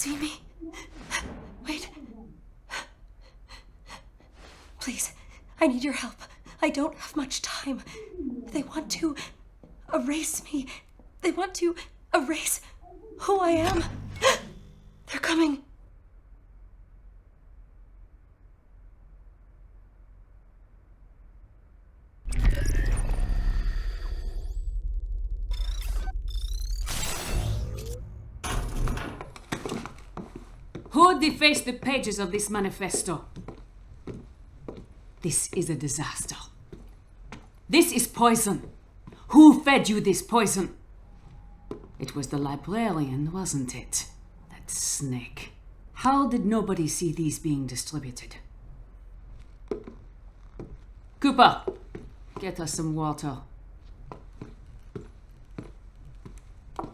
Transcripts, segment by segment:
see me? Wait. Please, I need your help. I don't have much time. They want to erase me. They want to erase who I am. They're coming. Who defaced the pages of this manifesto? This is a disaster. This is poison. Who fed you this poison? It was the librarian, wasn't it? That snake. How did nobody see these being distributed? Cooper, get us some water.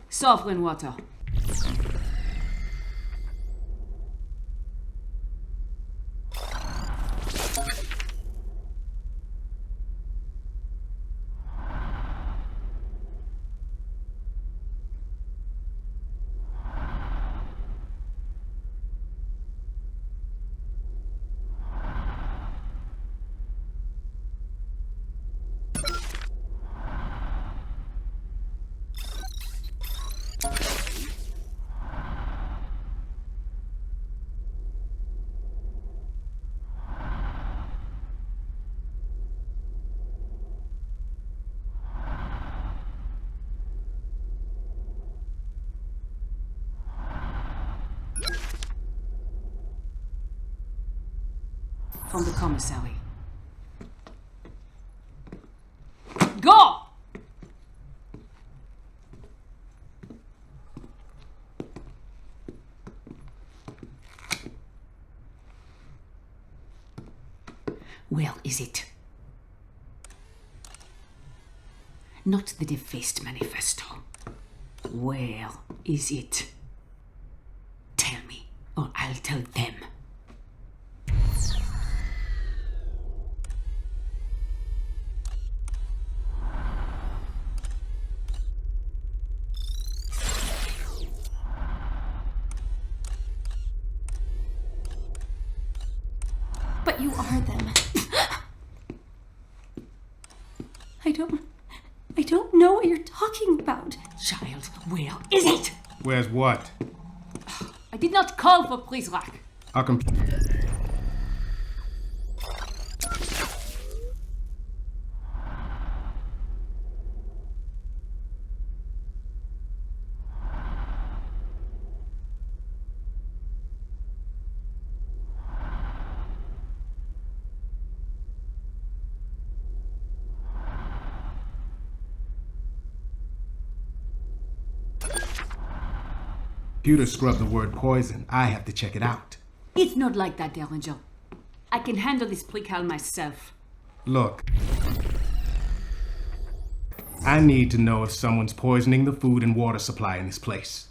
Sovereign water. From the commissary. Go! Where is it? Not the defaced manifesto. Where is it? Tell me, or I'll tell them. But you are them. I don't know what you're talking about. Child, where is it? Where's what? I did not call for Prizrak. Our computer scrubbed the word poison. I have to check it out. It's not like that, Derringer. I can handle this precal myself. Look. I need to know if someone's poisoning the food and water supply in this place.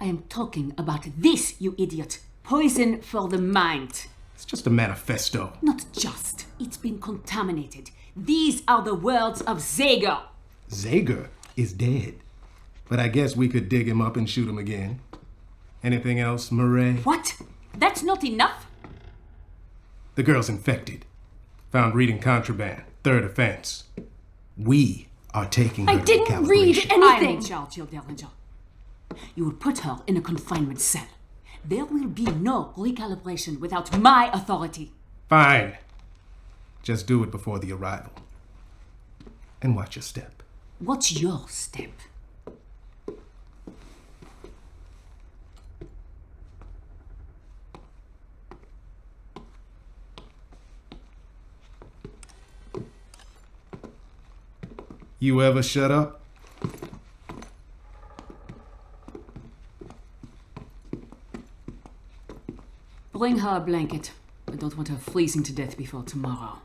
I am talking about this, you idiot. Poison for the mind. It's just a manifesto. Not just. It's been contaminated. These are the words of Zager. Zager is dead. But I guess we could dig him up and shoot him again. Anything else, Murray? What? That's not enough? The girl's infected. Found reading contraband. Third offense. We are taking her I to didn't read calibration. I'm anything. in charge, your Derringer. You will put her in a confinement cell. There will be no recalibration without my authority. Fine. Just do it before the arrival. And watch your step. What's your step? You ever shut up? Bring her a blanket. I don't want her freezing to death before tomorrow.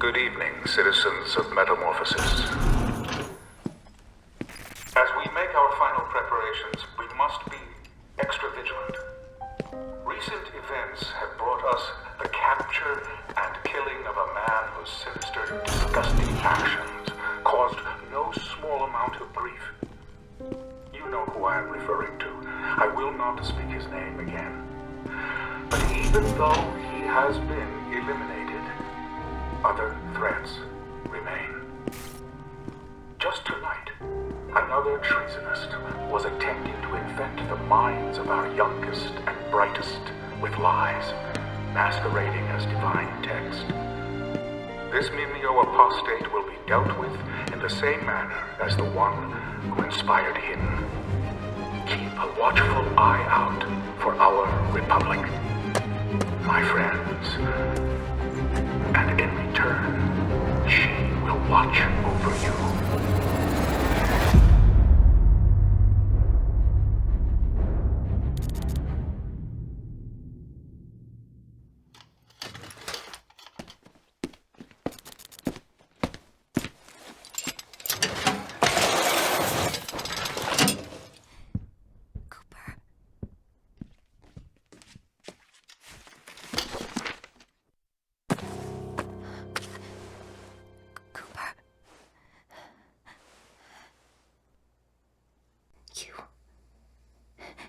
Good evening, citizens of Metamorphosis. As we make our final preparations, we must be extra vigilant. Recent events have brought us the capture and killing of a man whose sinister, disgusting actions caused no small amount of grief. You know who I am referring to. I will not speak his name again. But even though he has been eliminated, other threats remain. Just tonight, another treasonist was attempting to infect the minds of our youngest and brightest with lies, masquerading as divine text. This Mimeo apostate will be dealt with in the same manner as the one who inspired him. Keep a watchful eye out for our Republic, my friends. And in return, she will watch over you.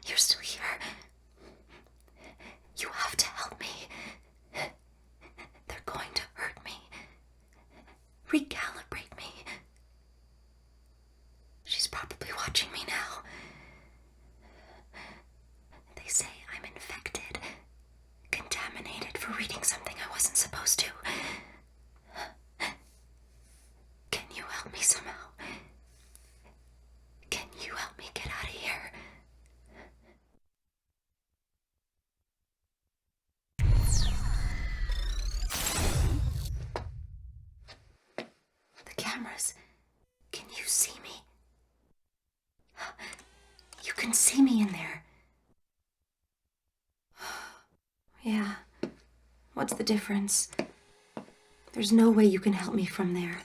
You're still here. You have to help me. They're going to hurt me. Recalibrate me. She's probably watching me now. They say I'm infected, contaminated for reading something I wasn't supposed to. Can you help me somehow? Can you help me get out of here? The cameras. Can you see me? You can see me in there. Yeah. What's the difference? There's no way you can help me from there.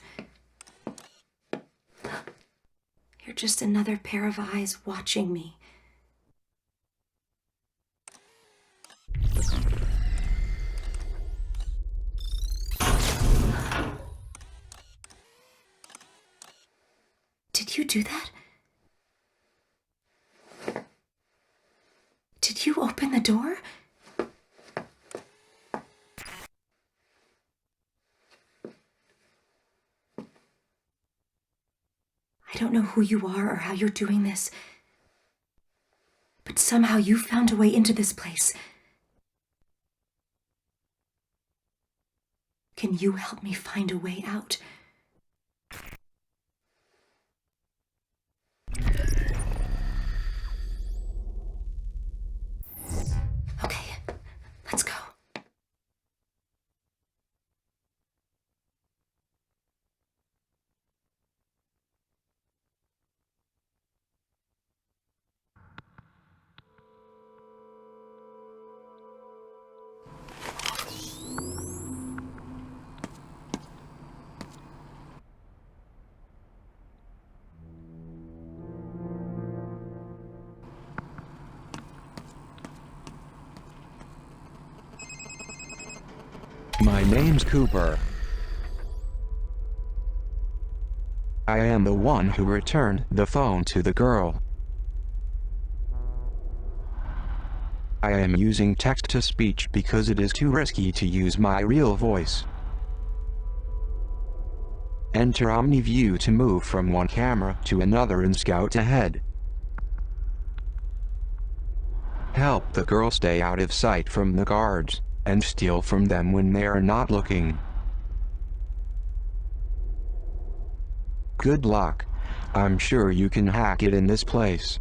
You're just another pair of eyes watching me. Did you do that? Did you open the door? I don't know who you are or how you're doing this, but somehow you found a way into this place. Can you help me find a way out? Okay, let's go. My name's Cooper. I am the one who returned the phone to the girl. I am using text-to-speech because it is too risky to use my real voice. Enter OmniView to move from one camera to another and scout ahead. Help the girl stay out of sight from the guards, and steal from them when they are not looking. Good luck. I'm sure you can hack it in this place.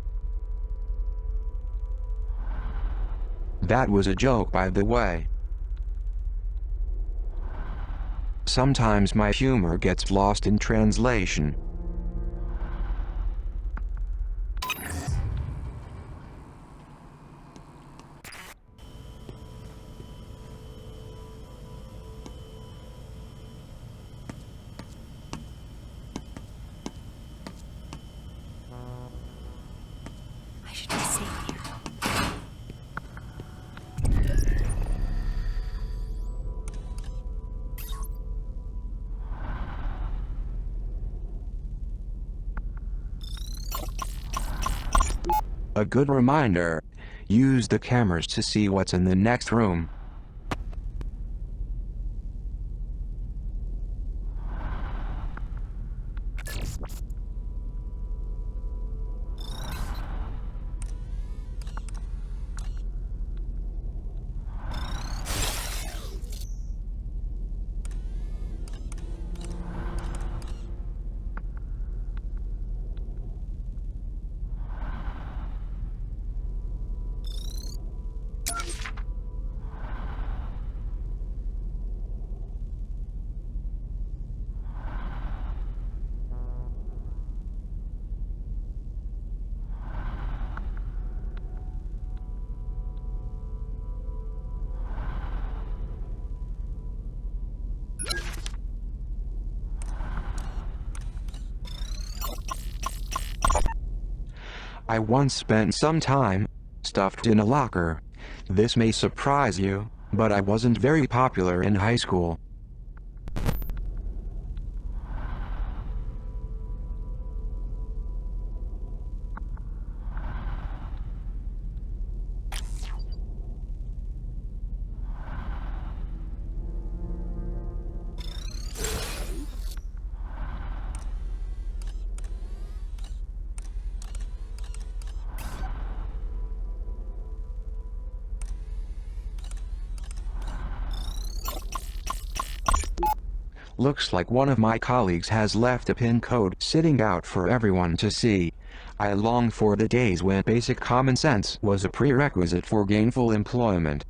That was a joke, by the way. Sometimes my humor gets lost in translation. A good reminder. Use the cameras to see what's in the next room. I once spent some time stuffed in a locker. This may surprise you, but I wasn't very popular in high school. Looks like one of my colleagues has left a pin code sitting out for everyone to see. I long for the days when basic common sense was a prerequisite for gainful employment.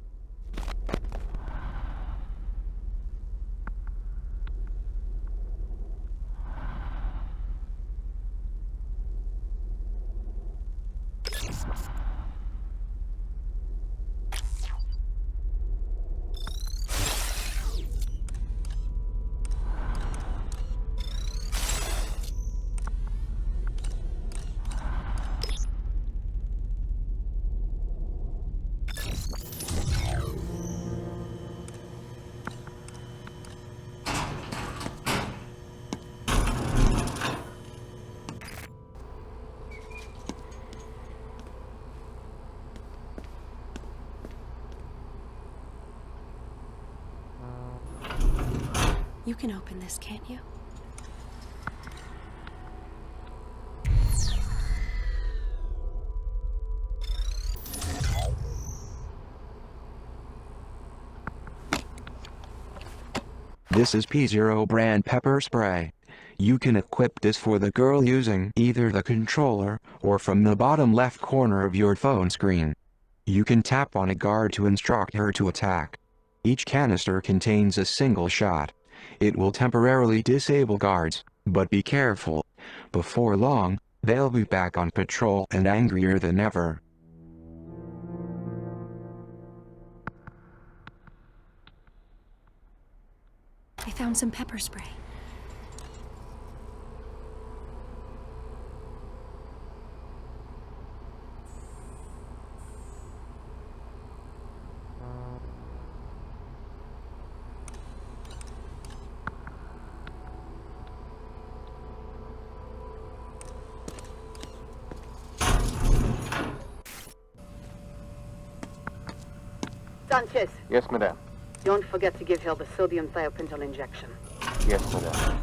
You can open this, can't you? This is P0 brand pepper spray. You can equip this for the girl using either the controller or from the bottom left corner of your phone screen. You can tap on a guard to instruct her to attack. Each canister contains a single shot. It will temporarily disable guards, but be careful. Before long, they'll be back on patrol and angrier than ever. I found some pepper spray. Sanchez, Yes, madame. don't forget to give her the sodium thiopental injection. Yes, madame.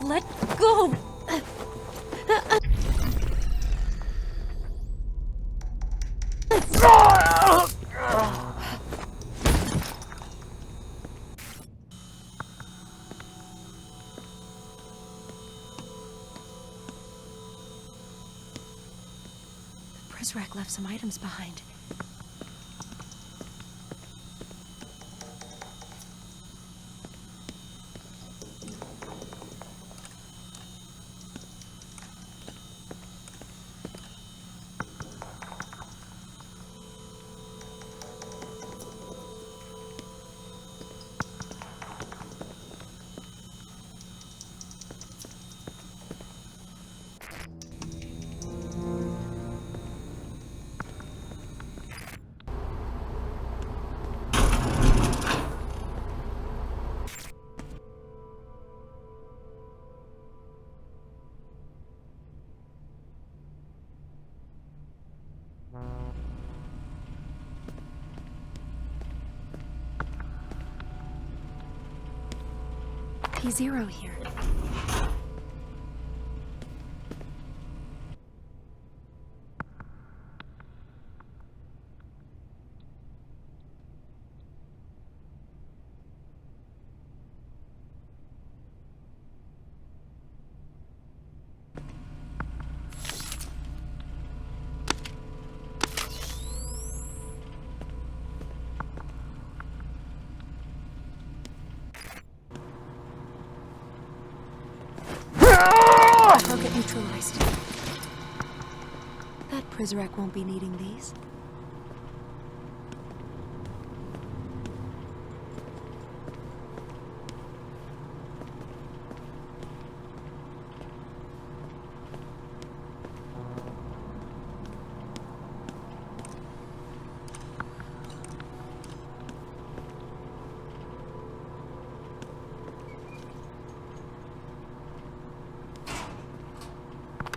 Let go! Prizrak left some items behind. P0 here. Target neutralized. That Prizrak won't be needing these.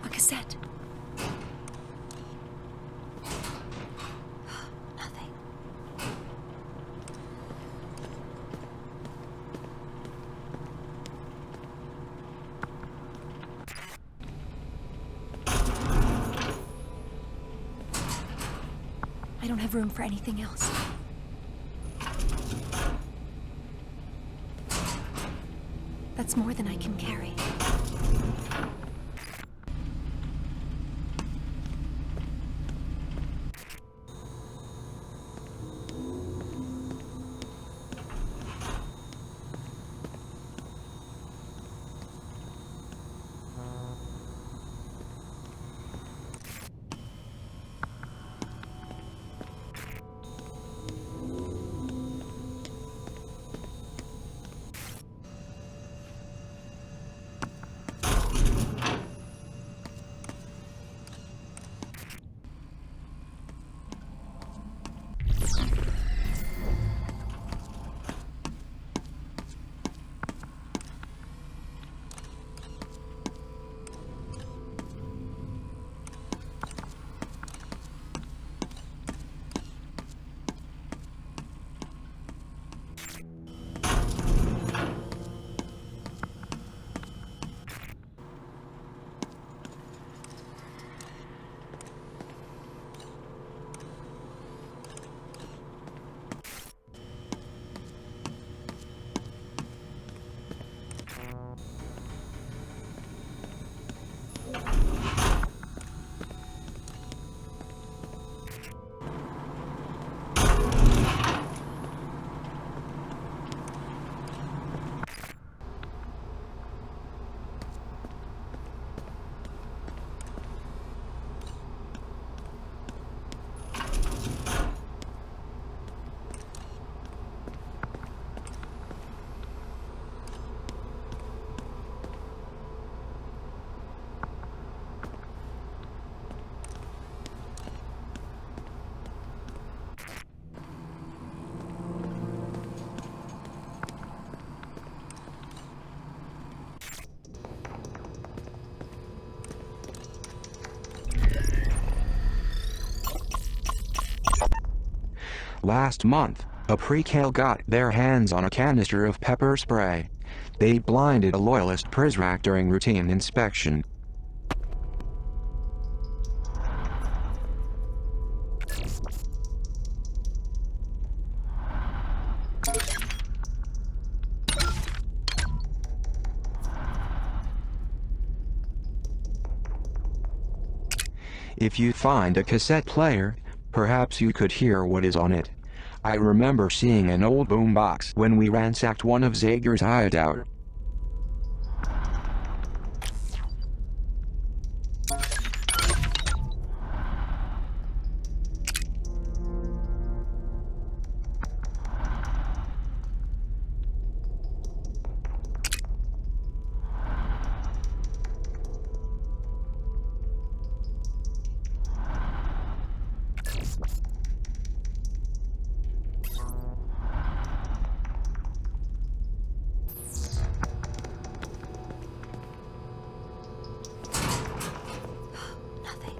A cassette. Nothing. I don't have room for anything else. That's more than I can carry. Last month, a prequel got their hands on a canister of pepper spray. They blinded a loyalist Prizrak during routine inspection. If you find a cassette player, perhaps you could hear what is on it. I remember seeing an old boombox when we ransacked one of Zager's hideout. Nothing.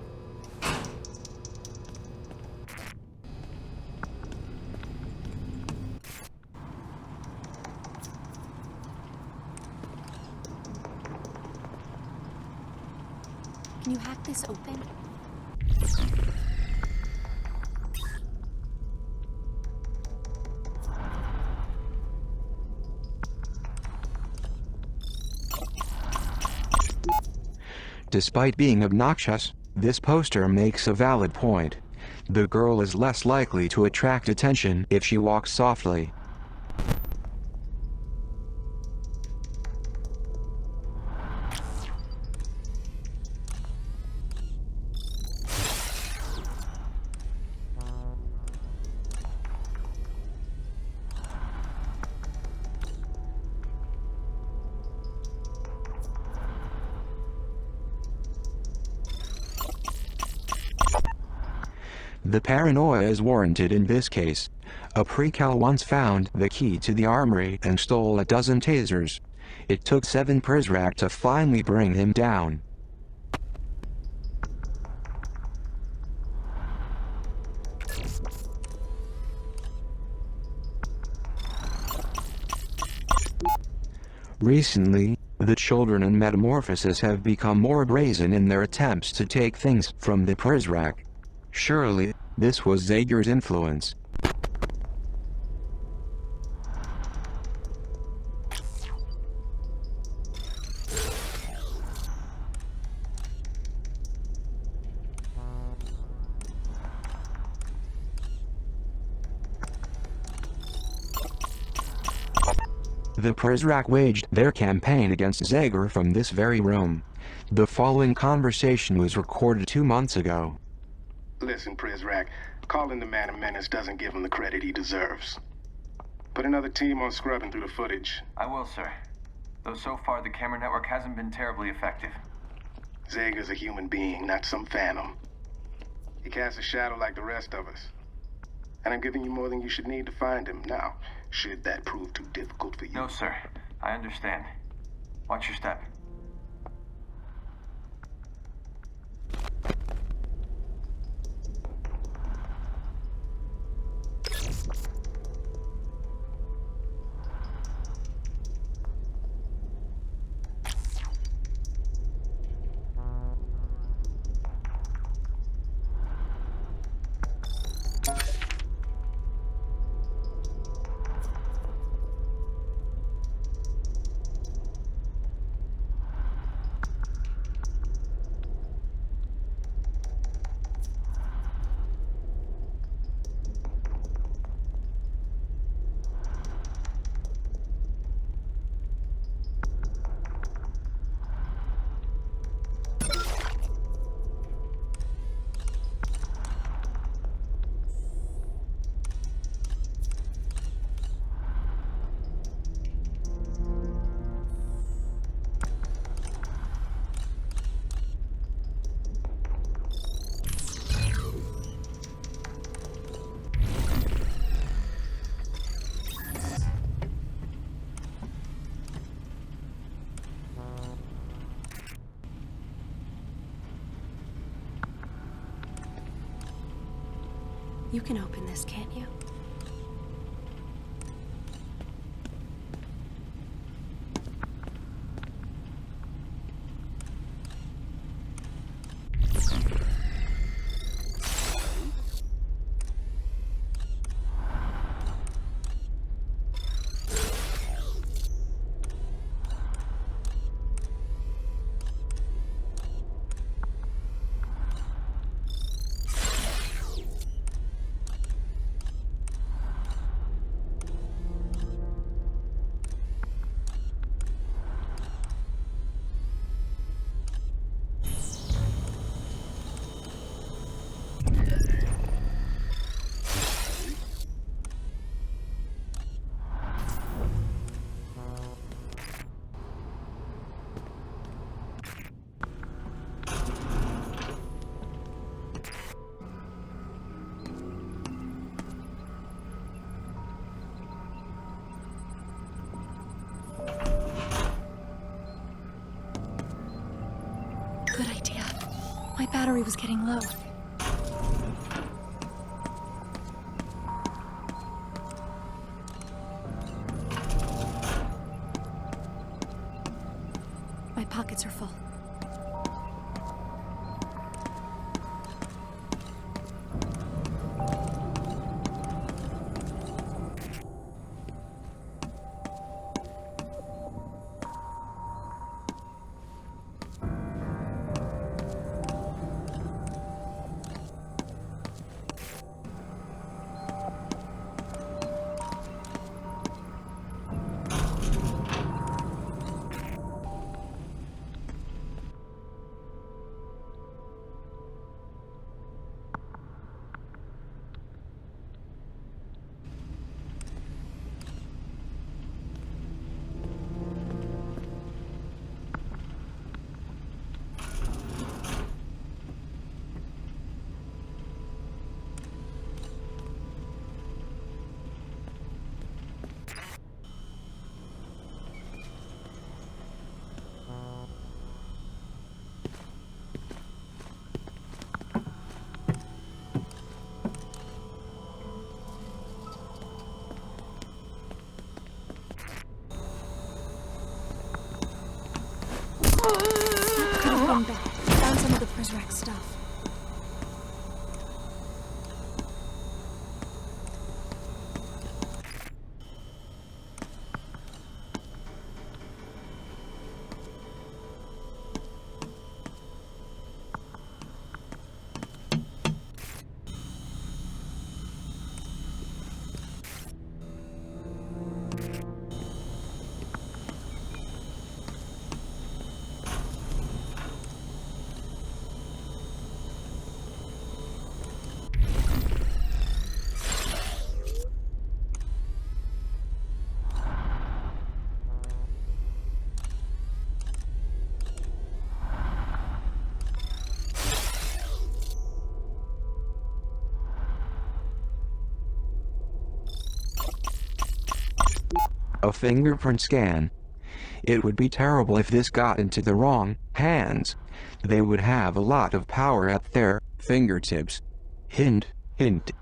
Can you hack this open? Despite being obnoxious, this poster makes a valid point. The girl is less likely to attract attention if she walks softly. The paranoia is warranted in this case. A precal once found the key to the armory and stole a dozen tasers. It took 7 Prizrak to finally bring him down. Recently, the children in Metamorphosis have become more brazen in their attempts to take things from the Prizrak. Surely, this was Zager's influence. The Prizrak waged their campaign against Zager from this very room. The following conversation was recorded 2 months ago. Listen, Prizrak, calling the man a menace doesn't give him the credit he deserves. Put another team on scrubbing through the footage. I will, sir. Though so far the camera network hasn't been terribly effective. Zager's a human being, not some phantom. He casts a shadow like the rest of us. And I'm giving you more than you should need to find him. Now, should that prove too difficult for you? No, sir. I understand. Watch your step. You can open this, can't you? battery was getting low. My pockets are full. Found some of the Prisrac stuff. A fingerprint scan. It would be terrible if this got into the wrong hands. They would have a lot of power at their fingertips. Hint, hint.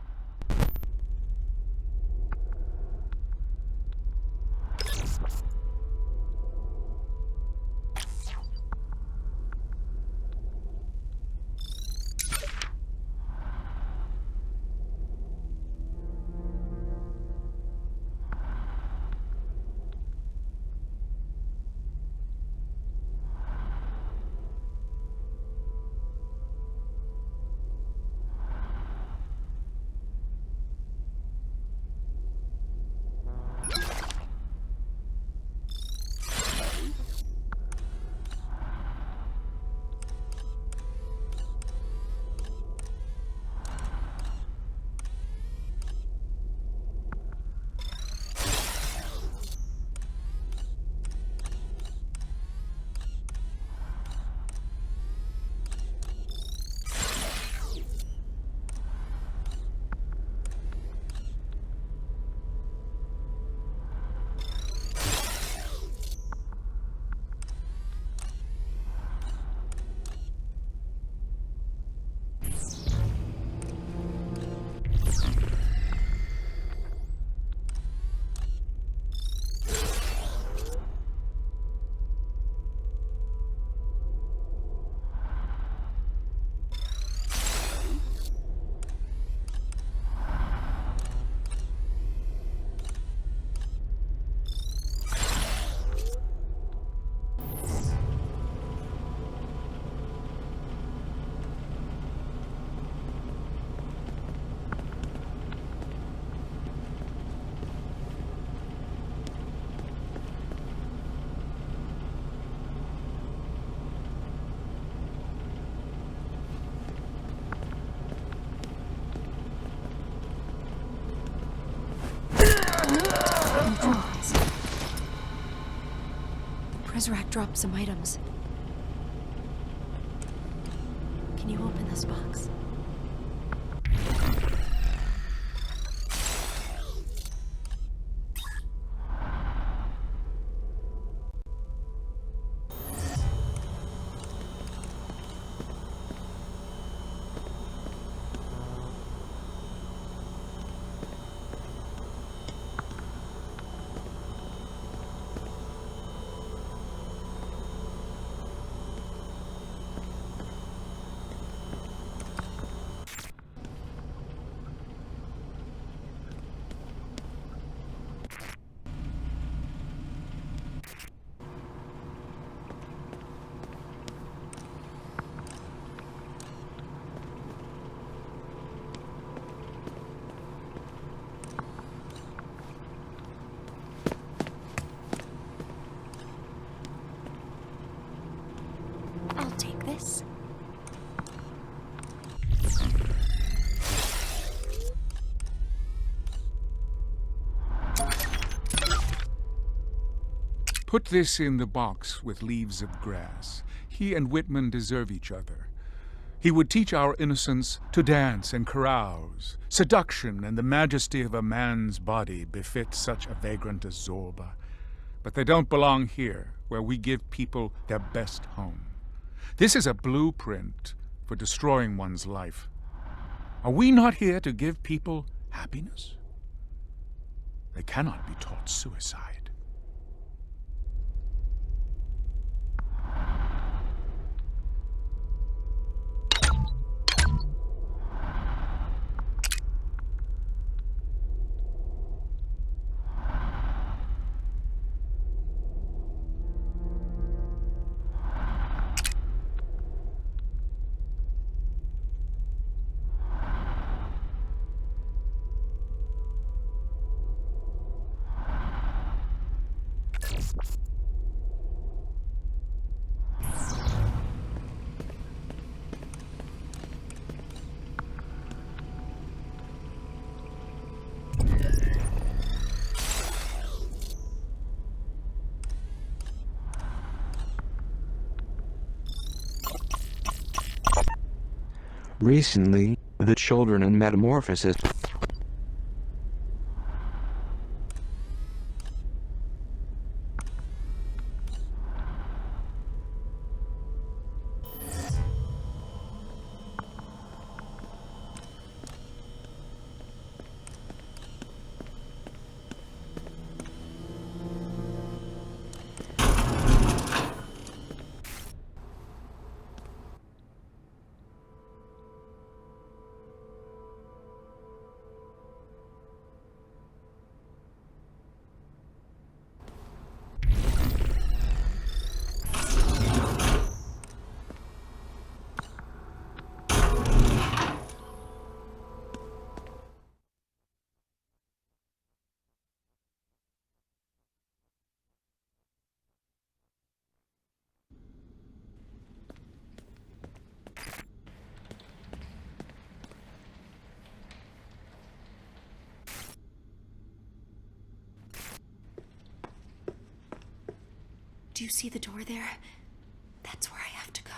Prisrac dropped some items. Can you open this box? Put this in the box with leaves of grass. He and Whitman deserve each other. He would teach our innocents to dance and carouse. Seduction and the majesty of a man's body befit such a vagrant as Zorba. But they don't belong here, where we give people their best home. This is a blueprint for destroying one's life. Are we not here to give people happiness? They cannot be taught suicide. Recently, the children in Metamorphosis. Do you see the door there? That's where I have to go.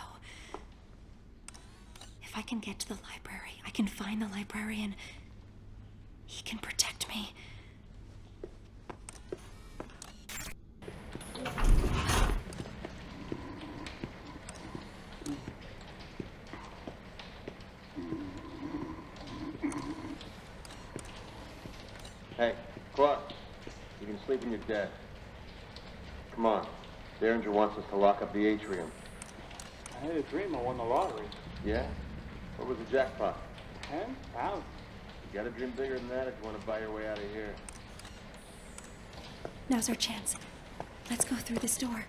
If I can get to the library, I can find the librarian. He can protect me. Hey, Clark, you can sleep when you're dead. Come on. Derringer wants us to lock up the atrium. I had a dream I won the lottery. Yeah? What was the jackpot? 10,000. You gotta dream bigger than that if you want to buy your way out of here. Now's our chance. Let's go through this door.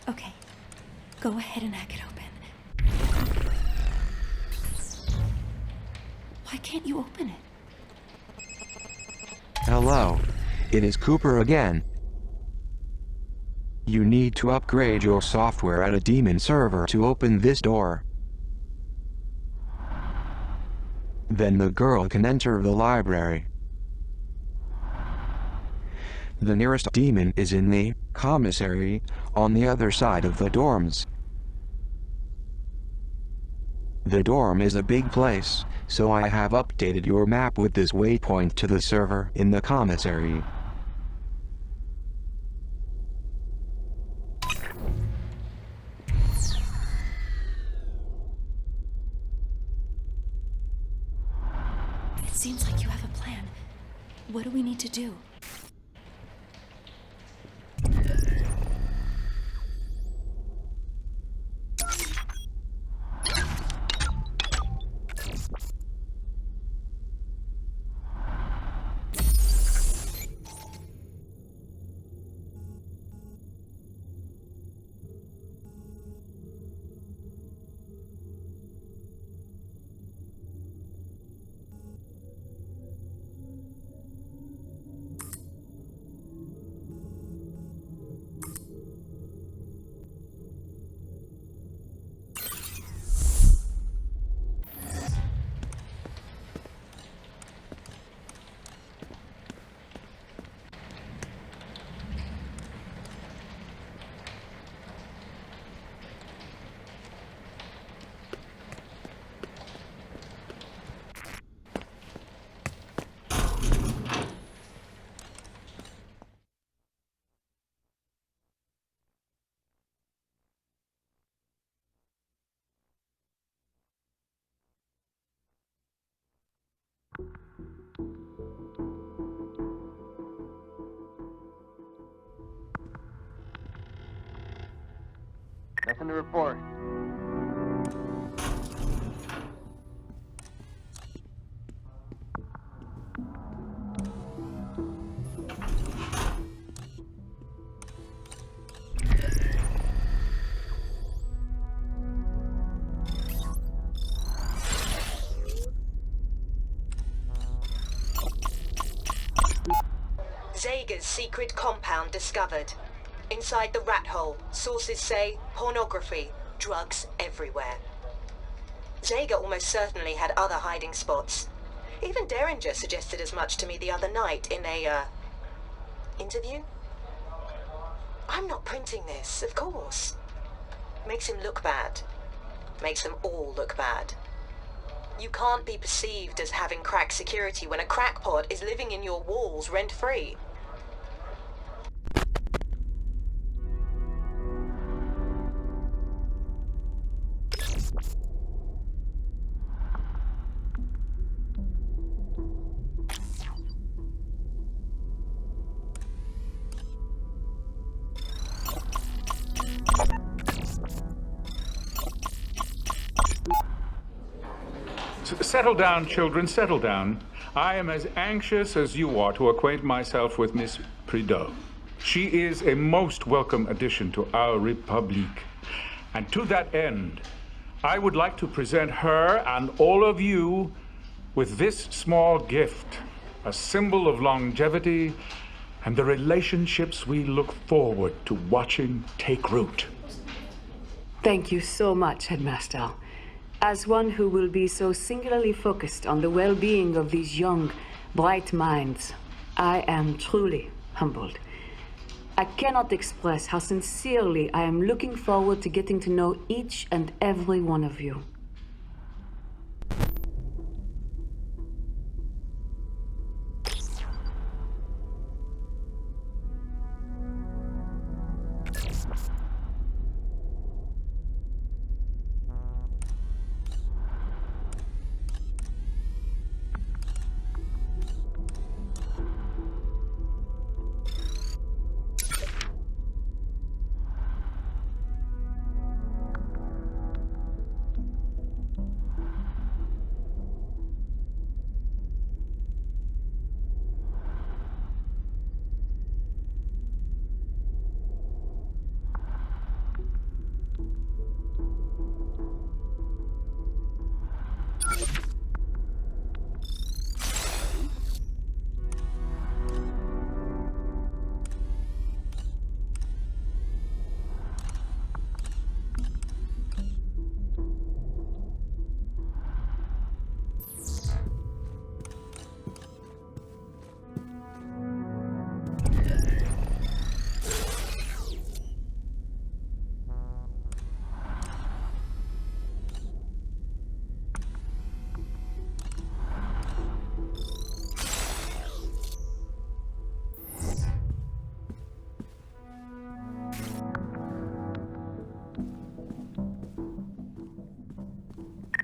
Okay. Go ahead and hack it open. Why can't you open it? Hello. It is Cooper again. You need to upgrade your software at a demon server to open this door. Then the girl can enter the library. The nearest demon is in the commissary on the other side of the dorms. The dorm is a big place, so I have updated your map with this waypoint to the server in the commissary. It seems like you have a plan. What do we need to do? Nothing to report. Zega's secret compound discovered. Inside the rat hole, sources say pornography, drugs everywhere. Zega almost certainly had other hiding spots. Even Derringer suggested as much to me the other night in a, interview? I'm not printing this, of course. Makes him look bad. Makes them all look bad. You can't be perceived as having crack security when a crackpot is living in your walls rent-free. Settle down, children, settle down. I am as anxious as you are to acquaint myself with Miss Prideaux. She is a most welcome addition to our Republique. And to that end, I would like to present her and all of you with this small gift, a symbol of longevity and the relationships we look forward to watching take root. Thank you so much, Headmaster. As one who will be so singularly focused on the well-being of these young, bright minds, I am truly humbled. I cannot express how sincerely I am looking forward to getting to know each and every one of you.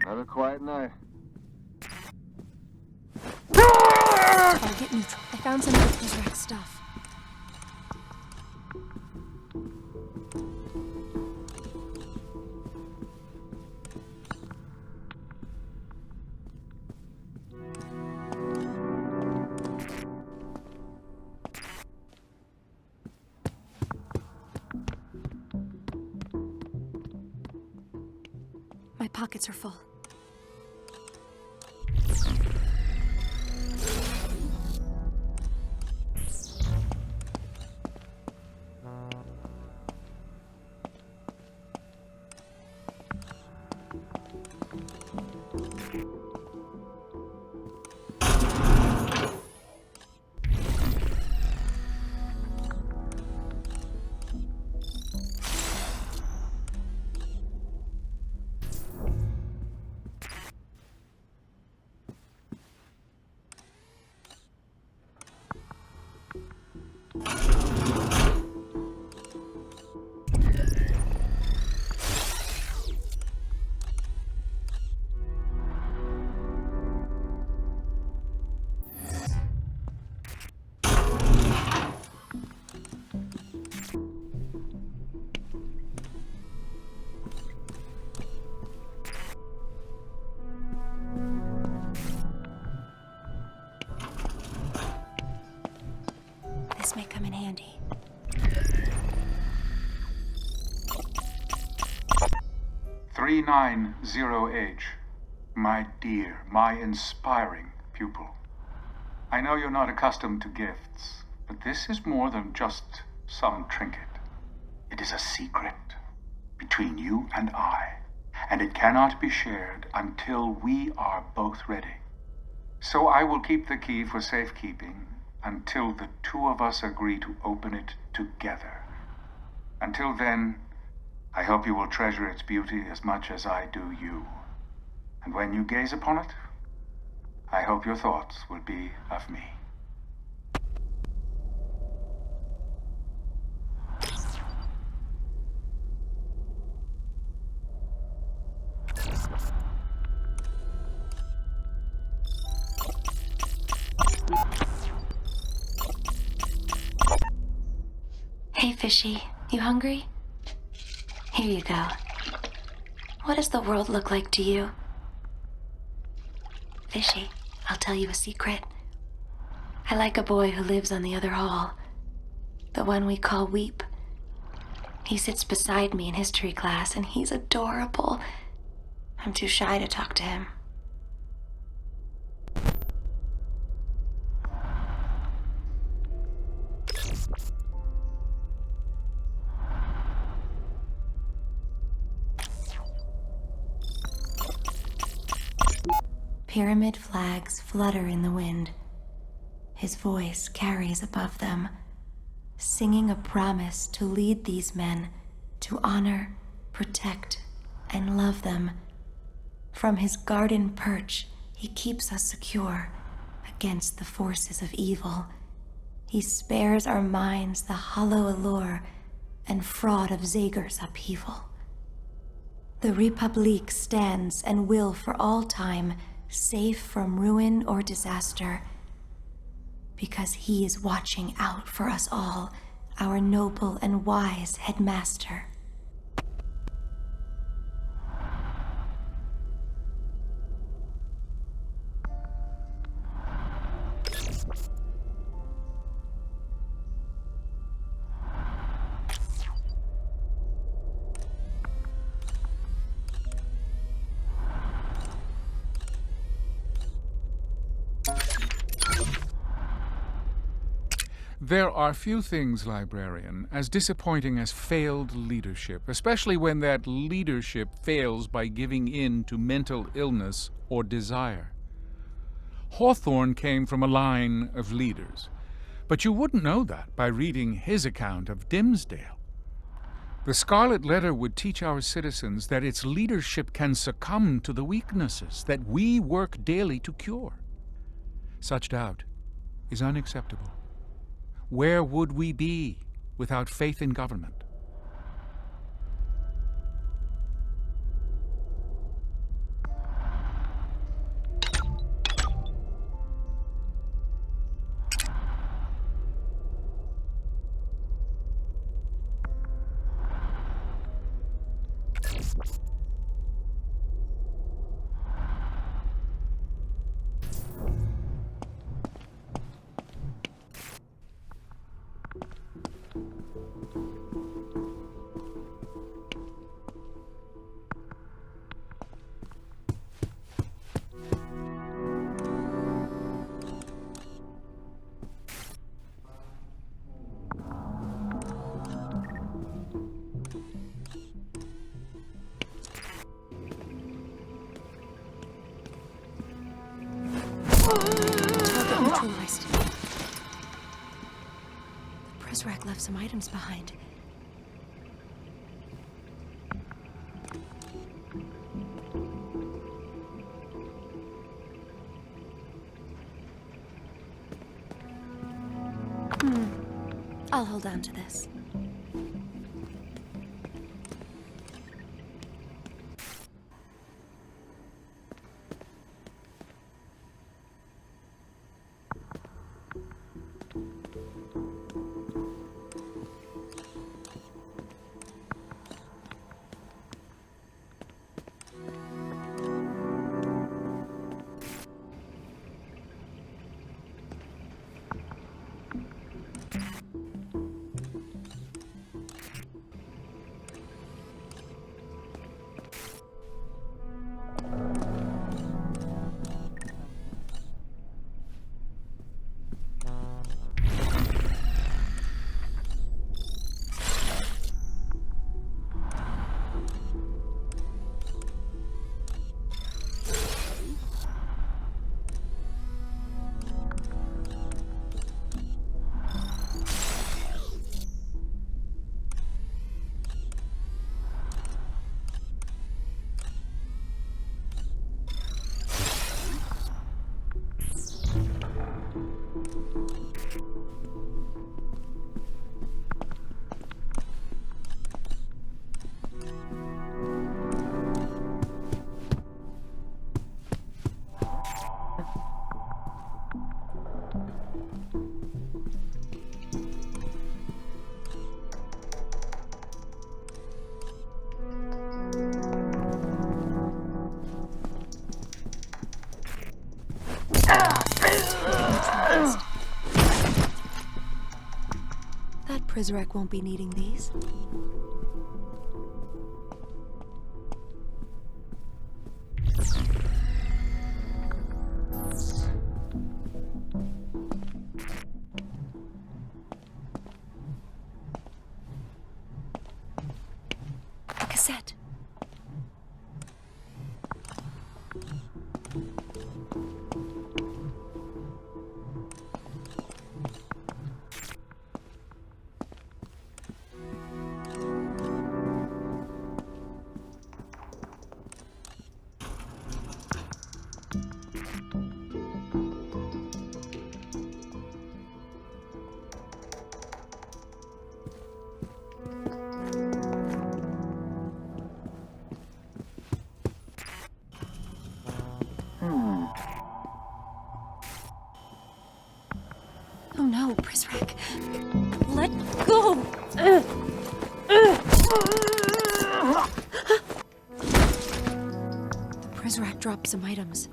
Another quiet night. Target neutral. I found some of Israel's stuff. My pockets are full. 390H, my dear, my inspiring pupil. I know you're not accustomed to gifts, but this is more than just some trinket. It is a secret between you and I, and it cannot be shared until we are both ready. So I will keep the key for safekeeping until the two of us agree to open it together. Until then, I hope you will treasure its beauty as much as I do you. And when you gaze upon it, I hope your thoughts will be of me. Hey, Fishy, you hungry? Here you go. What does the world look like to you? Fishy, I'll tell you a secret. I like a boy who lives on the other hall. The one we call Weep. He sits beside me in history class, and he's adorable. I'm too shy to talk to him. Pyramid flags flutter in the wind. His voice carries above them, singing a promise to lead these men to honor, protect, and love them. From his garden perch, he keeps us secure against the forces of evil. He spares our minds the hollow allure and fraud of Zager's upheaval. The Republique stands and will for all time, safe from ruin or disaster, because he is watching out for us all, our noble and wise headmaster. There are few things, librarian, as disappointing as failed leadership, especially when that leadership fails by giving in to mental illness or desire. Hawthorne came from a line of leaders, but you wouldn't know that by reading his account of Dimsdale. The Scarlet Letter would teach our citizens that its leadership can succumb to the weaknesses that we work daily to cure. Such doubt is unacceptable. Where would we be without faith in government? The press rack left some items behind. I'll hold on to this. Prizrek won't be needing these. A cassette. Oh no, Prizrek. Let go! The Prizrek dropped some items.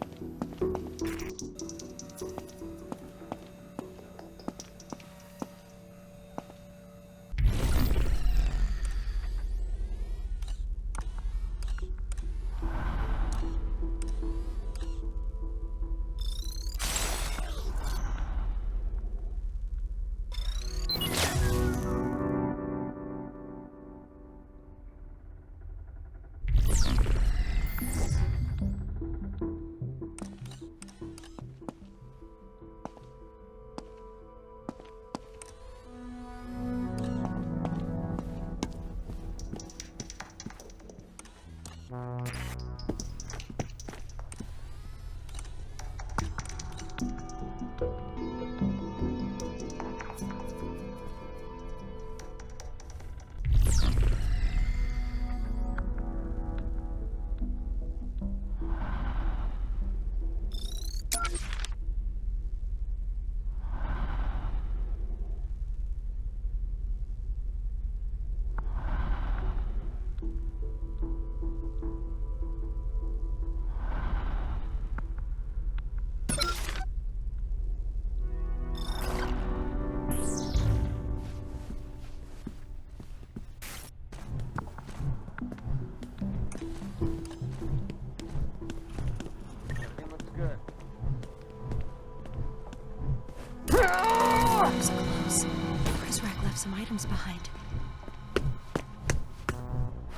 Some items behind.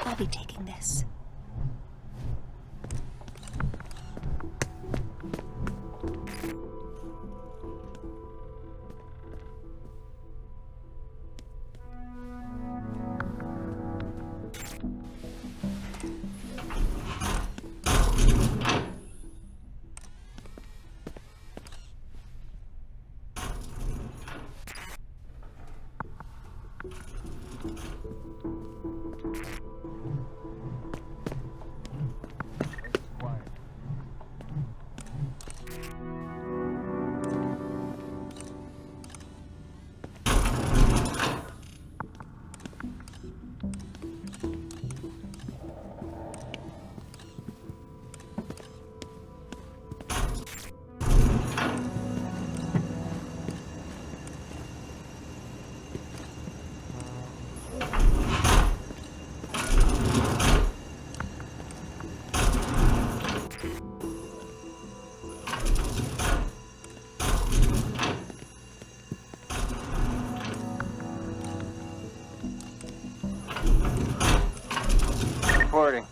I'll be taking this. Reporting.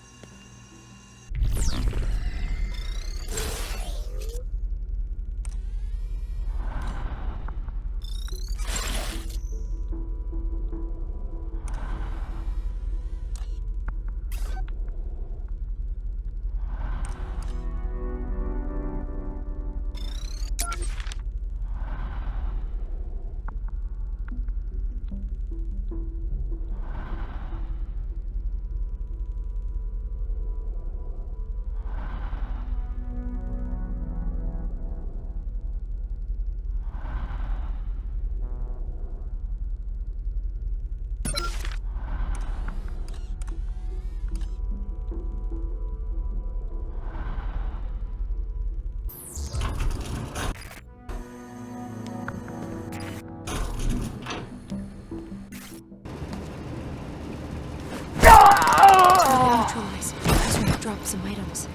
up some items.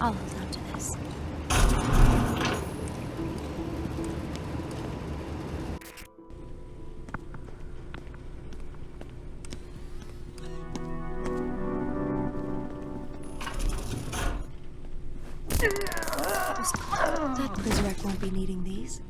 I'll hold on to this. That Blizzard won't be needing these.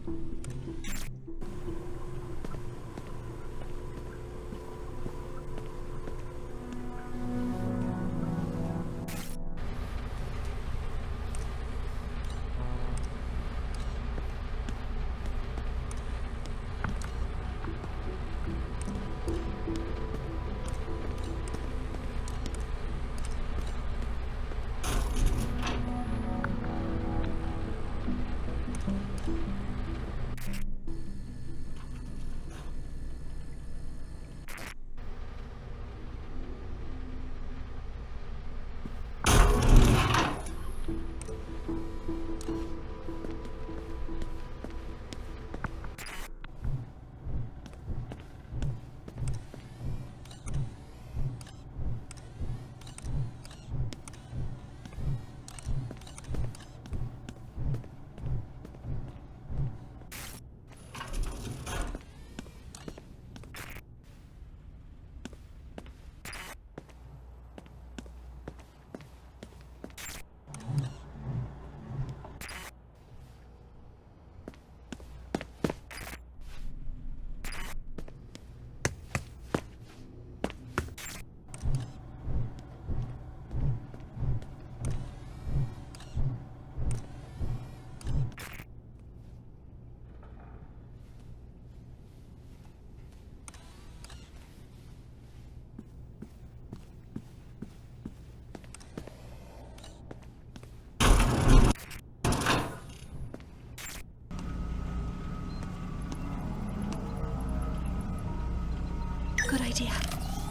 Good idea.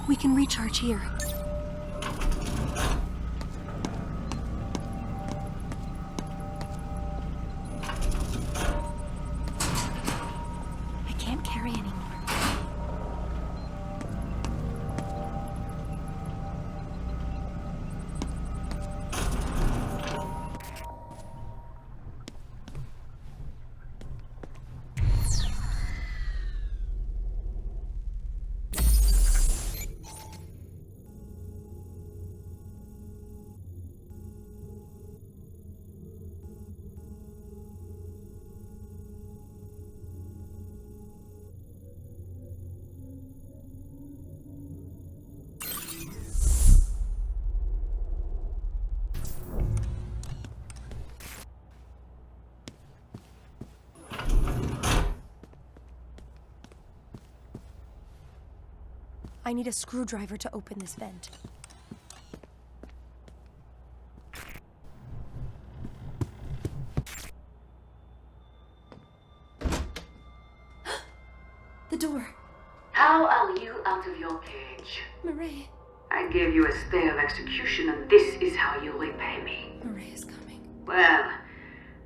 We can recharge here. I can't carry anymore. I need a screwdriver to open this vent. The door. How are you out of your cage? Murray. I gave you a stay of execution, and this is how you repay me. Murray is coming. Well,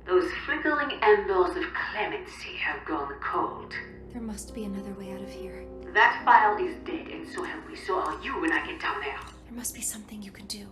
those flickering embers of clemency have gone cold. There must be another way out of here. That file is dead, and so have we. So are you when I get down there. There must be something you can do.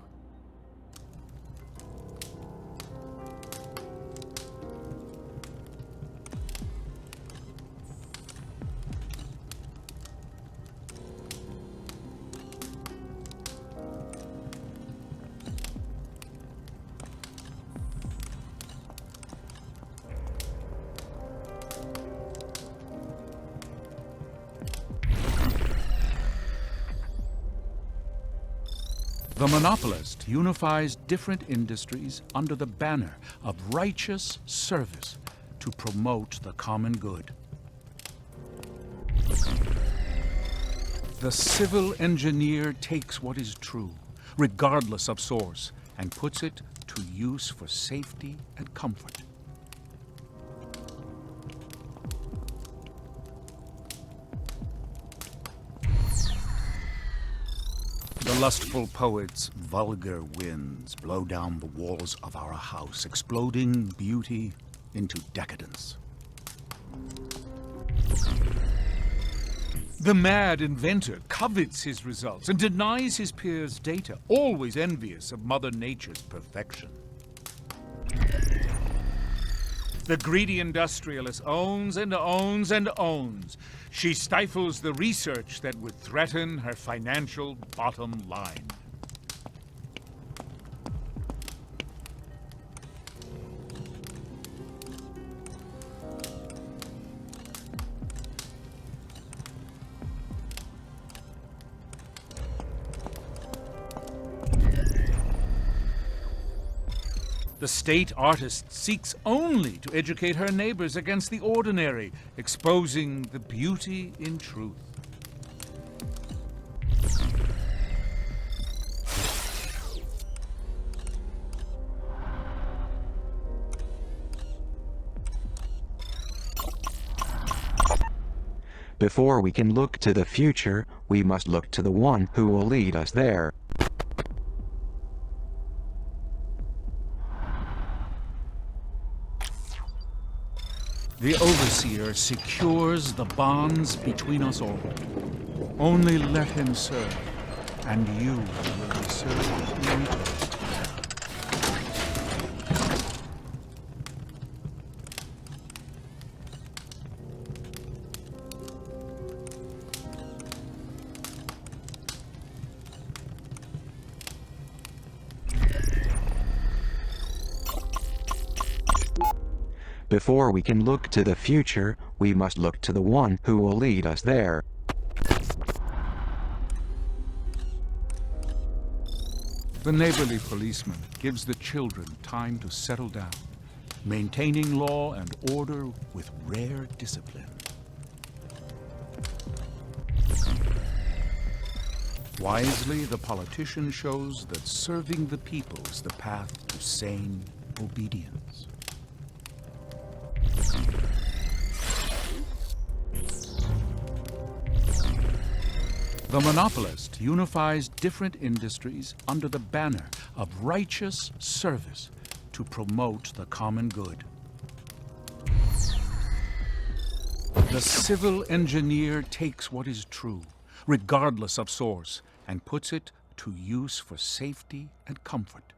The monopolist unifies different industries under the banner of righteous service to promote the common good. The civil engineer takes what is true, regardless of source, and puts it to use for safety and comfort. The lustful poet's vulgar winds blow down the walls of our house, exploding beauty into decadence. The mad inventor covets his results and denies his peers data, always envious of Mother Nature's perfection. The greedy industrialist owns and owns and owns. She stifles the research that would threaten her financial bottom line. The state artist seeks only to educate her neighbors against the ordinary, exposing the beauty in truth. Before we can look to the future, we must look to the one who will lead us there. The Overseer secures the bonds between us all. Only let him serve, and you will be served in return. Before we can look to the future, we must look to the one who will lead us there. The neighborly policeman gives the children time to settle down, maintaining law and order with rare discipline. Wisely, the politician shows that serving the people is the path to sane obedience. The monopolist unifies different industries under the banner of righteous service to promote the common good. The civil engineer takes what is true, regardless of source, and puts it to use for safety and comfort.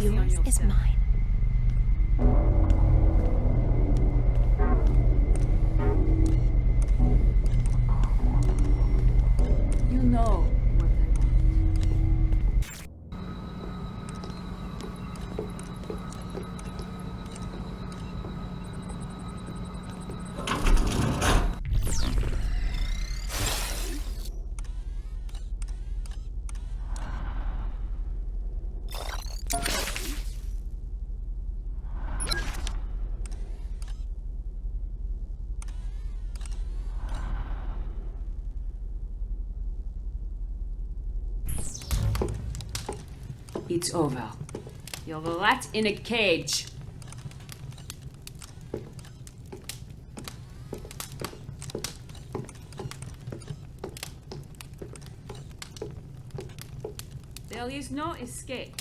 Yours is mine. You know what I want. It's over. You're a rat in a cage. There is no escape.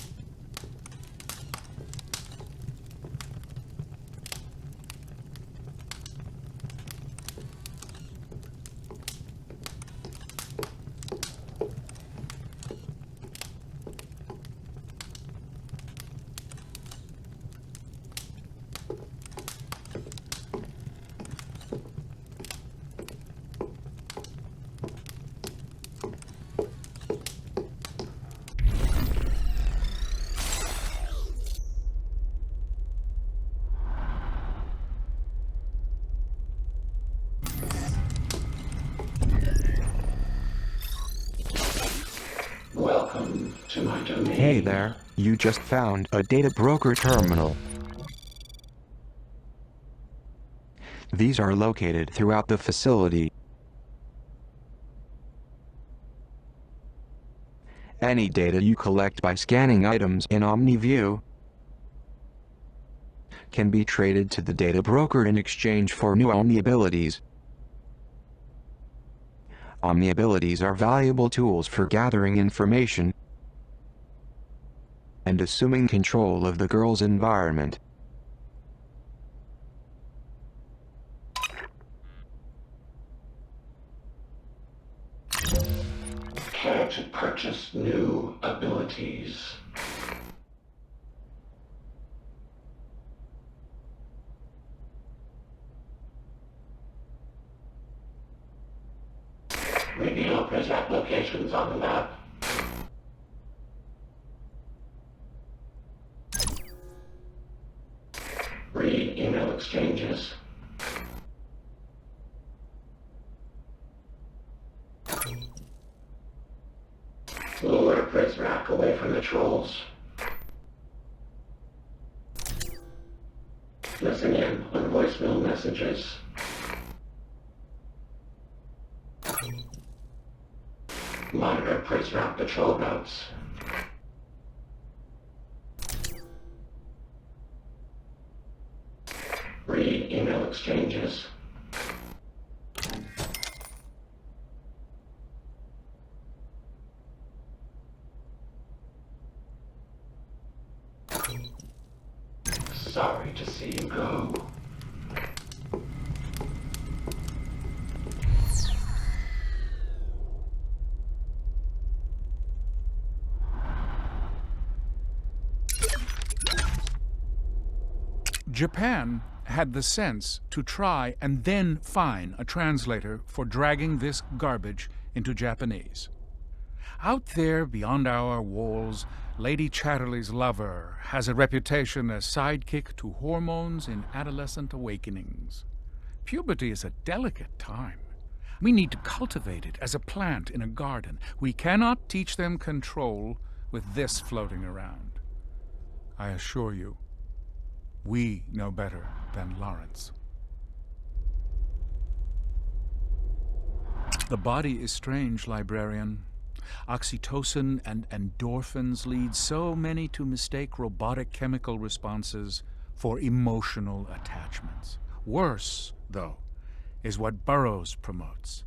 Welcome to my domain. Hey there, you just found a data broker terminal. These are located throughout the facility. Any data you collect by scanning items in OmniView can be traded to the data broker in exchange for new Omni abilities. Omni abilities are valuable tools for gathering information and assuming control of the girl's environment. Care to purchase new abilities? Reveal present locations on the map. Read email exchanges. Lure Prizrak away from the trolls. Listen in on voicemail messages. Monitor Prizrak patrol routes. Read email exchanges. Sorry to see you go. Japan had the sense to try and then fine a translator for dragging this garbage into Japanese. Out there beyond our walls, Lady Chatterley's lover has a reputation as sidekick to hormones in adolescent awakenings. Puberty is a delicate time. We need to cultivate it as a plant in a garden. We cannot teach them control with this floating around. I assure you, we know better than Lawrence. The body is strange, librarian. Oxytocin and endorphins lead so many to mistake robotic chemical responses for emotional attachments. Worse, though, is what Burroughs promotes.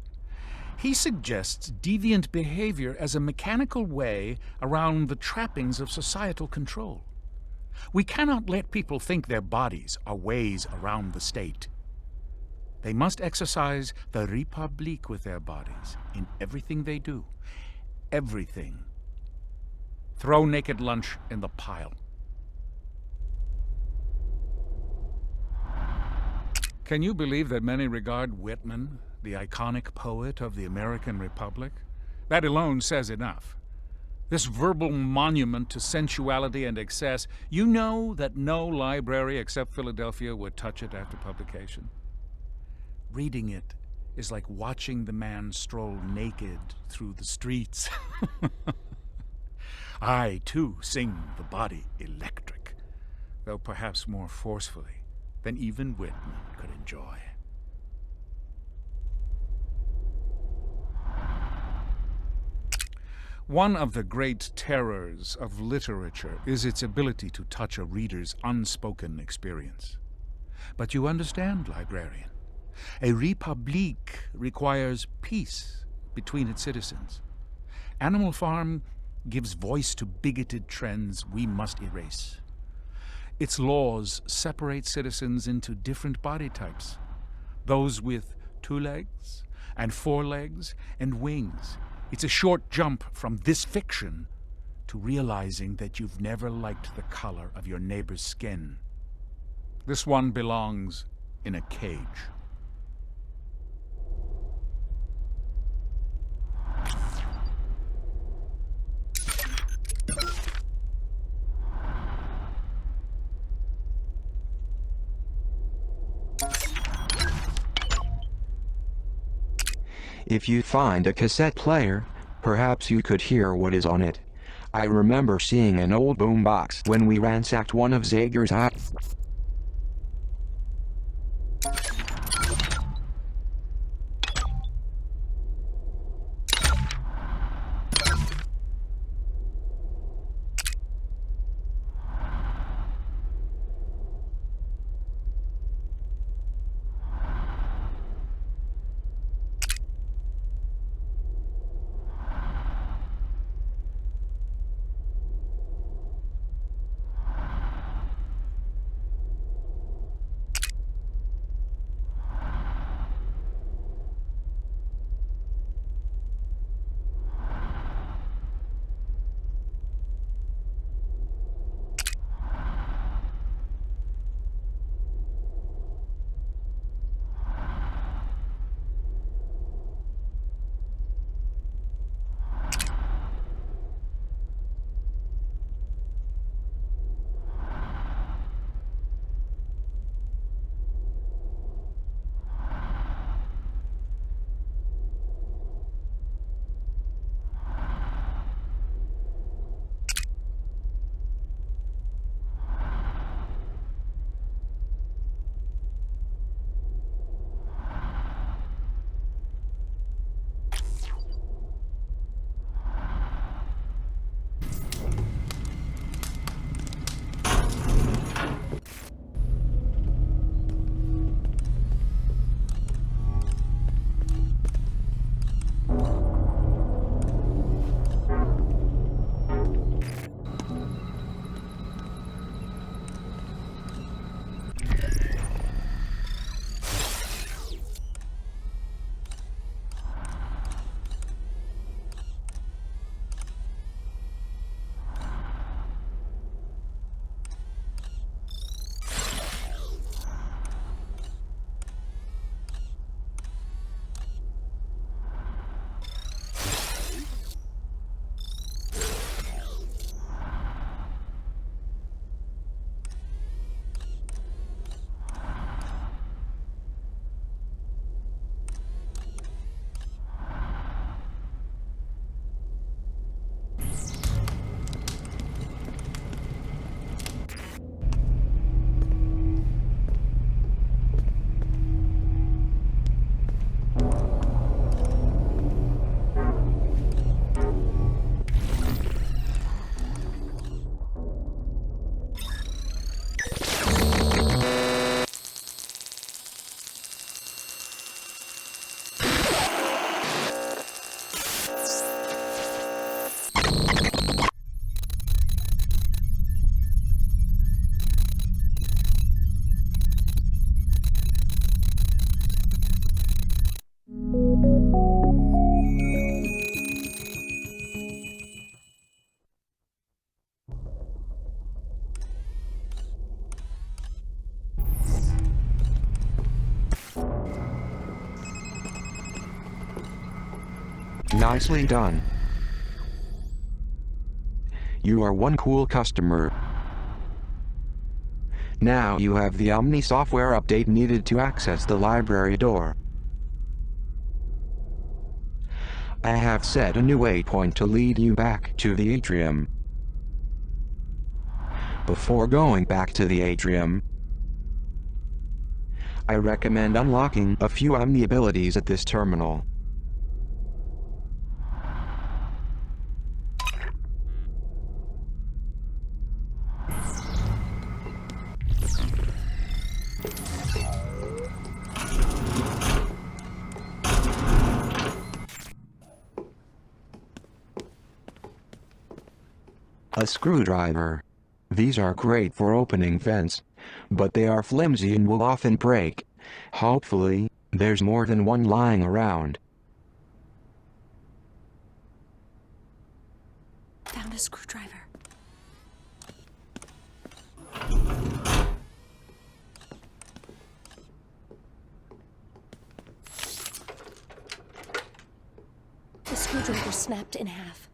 He suggests deviant behavior as a mechanical way around the trappings of societal control. We cannot let people think their bodies are ways around the state. They must exercise the Republique with their bodies in everything they do. Everything. Throw naked lunch in the pile. Can you believe that many regard Whitman, the iconic poet of the American Republic? That alone says enough. This verbal monument to sensuality and excess, you know that no library except Philadelphia would touch it after publication. Reading it is like watching the man stroll naked through the streets. I, too, sing the body electric, though perhaps more forcefully than even Whitman could enjoy. One of the great terrors of literature is its ability to touch a reader's unspoken experience. But you understand, librarian, a Republique requires peace between its citizens. Animal Farm gives voice to bigoted trends we must erase. Its laws separate citizens into different body types, those with 2 legs and 4 legs and wings. It's a short jump from this fiction to realizing that you've never liked the color of your neighbor's skin. This one belongs in a cage. If you find a cassette player, perhaps you could hear what is on it, I remember seeing an old boombox when we ransacked one of Zager's houses. Nicely done. You are one cool customer. Now you have the Omni software update needed to access the library door. I have set a new waypoint to lead you back to the atrium. Before going back to the atrium, I recommend unlocking a few Omni abilities at this terminal. A screwdriver. These are great for opening vents, but they are flimsy and will often break. Hopefully, there's more than one lying around. Found a screwdriver. The screwdriver snapped in half.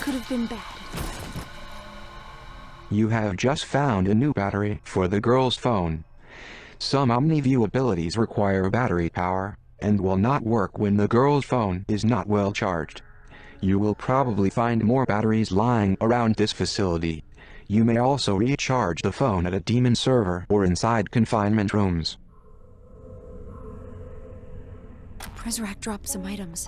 could have been bad. You have just found a new battery for the girl's phone. Some OmniView abilities require battery power, and will not work when the girl's phone is not well charged. You will probably find more batteries lying around this facility. You may also recharge the phone at a demon server or inside confinement rooms. Presrac dropped some items.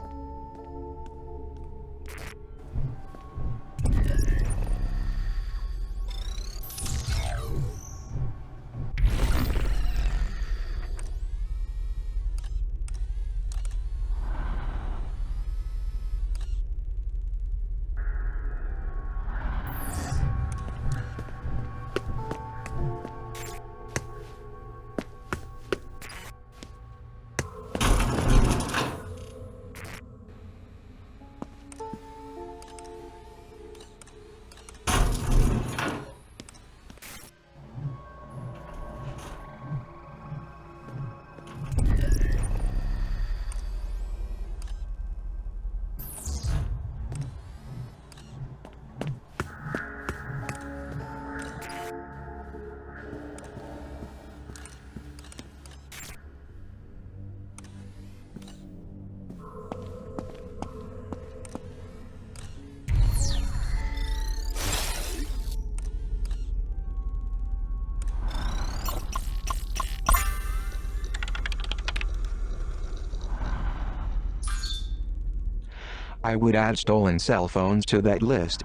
I would add stolen cell phones to that list.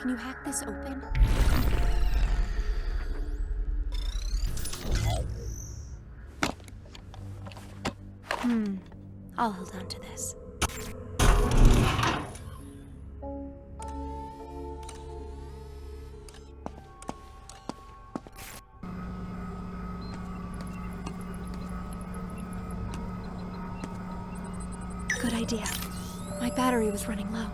Can you hack this open? I'll hold on to this. Good idea. My battery was running low.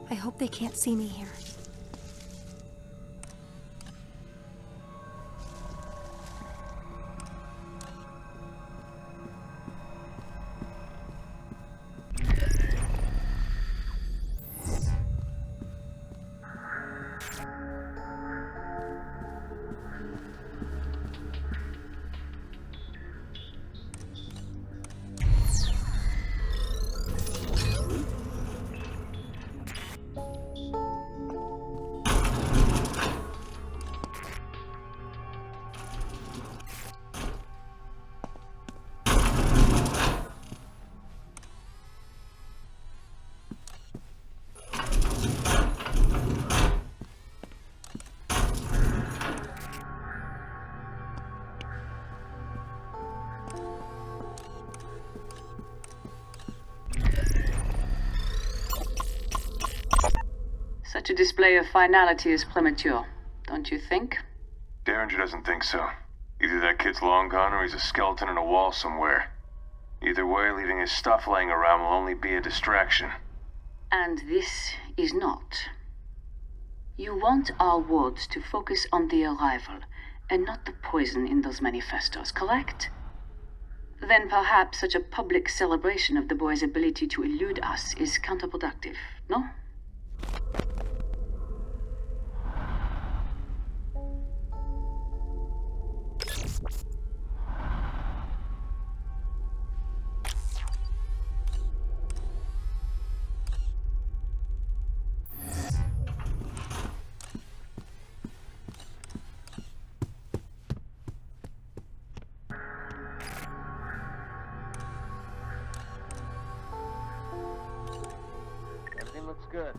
I hope they can't see me here. Such a display of finality is premature, don't you think? Derringer doesn't think so. Either that kid's long gone or he's a skeleton in a wall somewhere. Either way, leaving his stuff laying around will only be a distraction. And this is not. You want our wards to focus on the arrival, and not the poison in those manifestos, correct? Then perhaps such a public celebration of the boy's ability to elude us is counterproductive, no? good.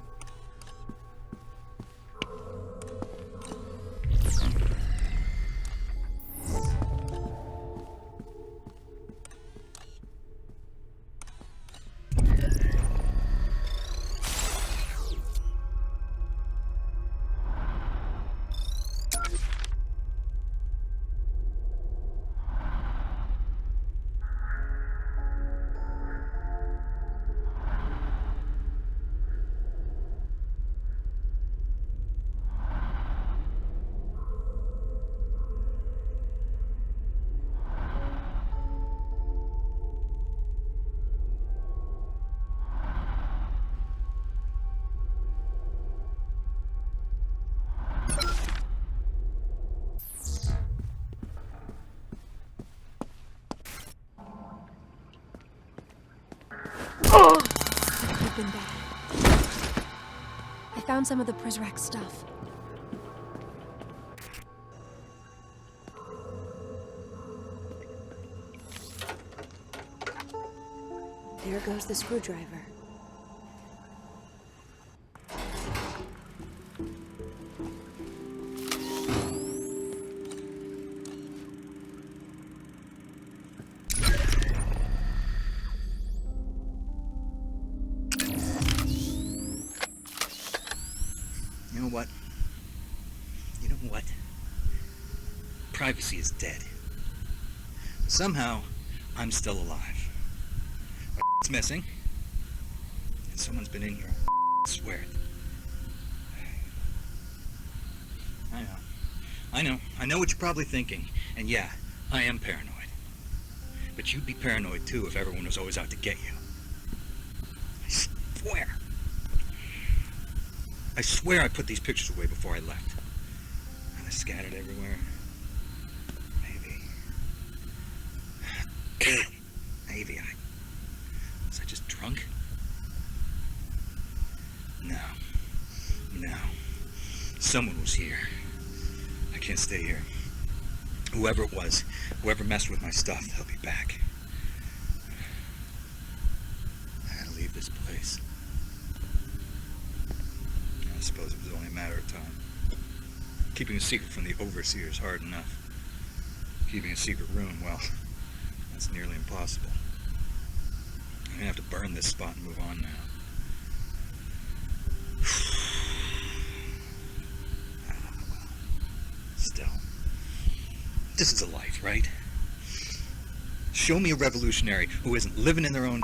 I've been better. I found some of the Prizrak stuff. There goes the screwdriver. You know what? Privacy is dead. Somehow, I'm still alive. It's missing. And someone's been in here. I swear it. I know what you're probably thinking. And yeah, I am paranoid. But you'd be paranoid too if everyone was always out to get you. I swear I put these pictures away before I left. And they're scattered everywhere. Maybe was I just drunk? No. Someone was here. I can't stay here. Whoever it was, whoever messed with my stuff, they'll be back. I gotta leave this place. I suppose it was only a matter of time. Keeping a secret from the overseer is hard enough. Keeping a secret room, well, that's nearly impossible. I'm gonna have to burn this spot and move on now. Well, still. This is a life, right? Show me a revolutionary who isn't living in their own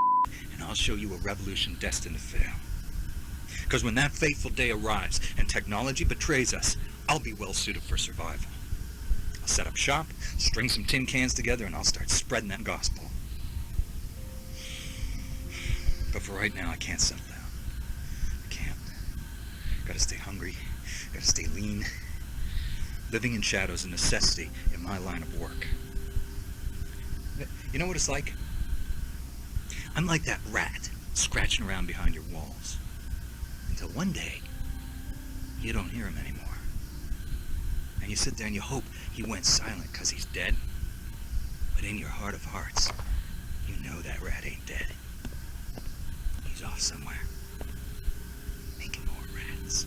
and I'll show you a revolution destined to fail. Because when that fateful day arrives and technology betrays us, I'll be well suited for survival. I'll set up shop, string some tin cans together, and I'll start spreading that gospel. But for right now, I can't settle down. I can't. Gotta stay hungry, gotta stay lean. Living in shadow is a necessity in my line of work. You know what it's like? I'm like that rat scratching around behind your walls. Until one day, you don't hear him anymore. And you sit there and you hope he went silent because he's dead. But in your heart of hearts, you know that rat ain't dead. He's off somewhere, making more rats.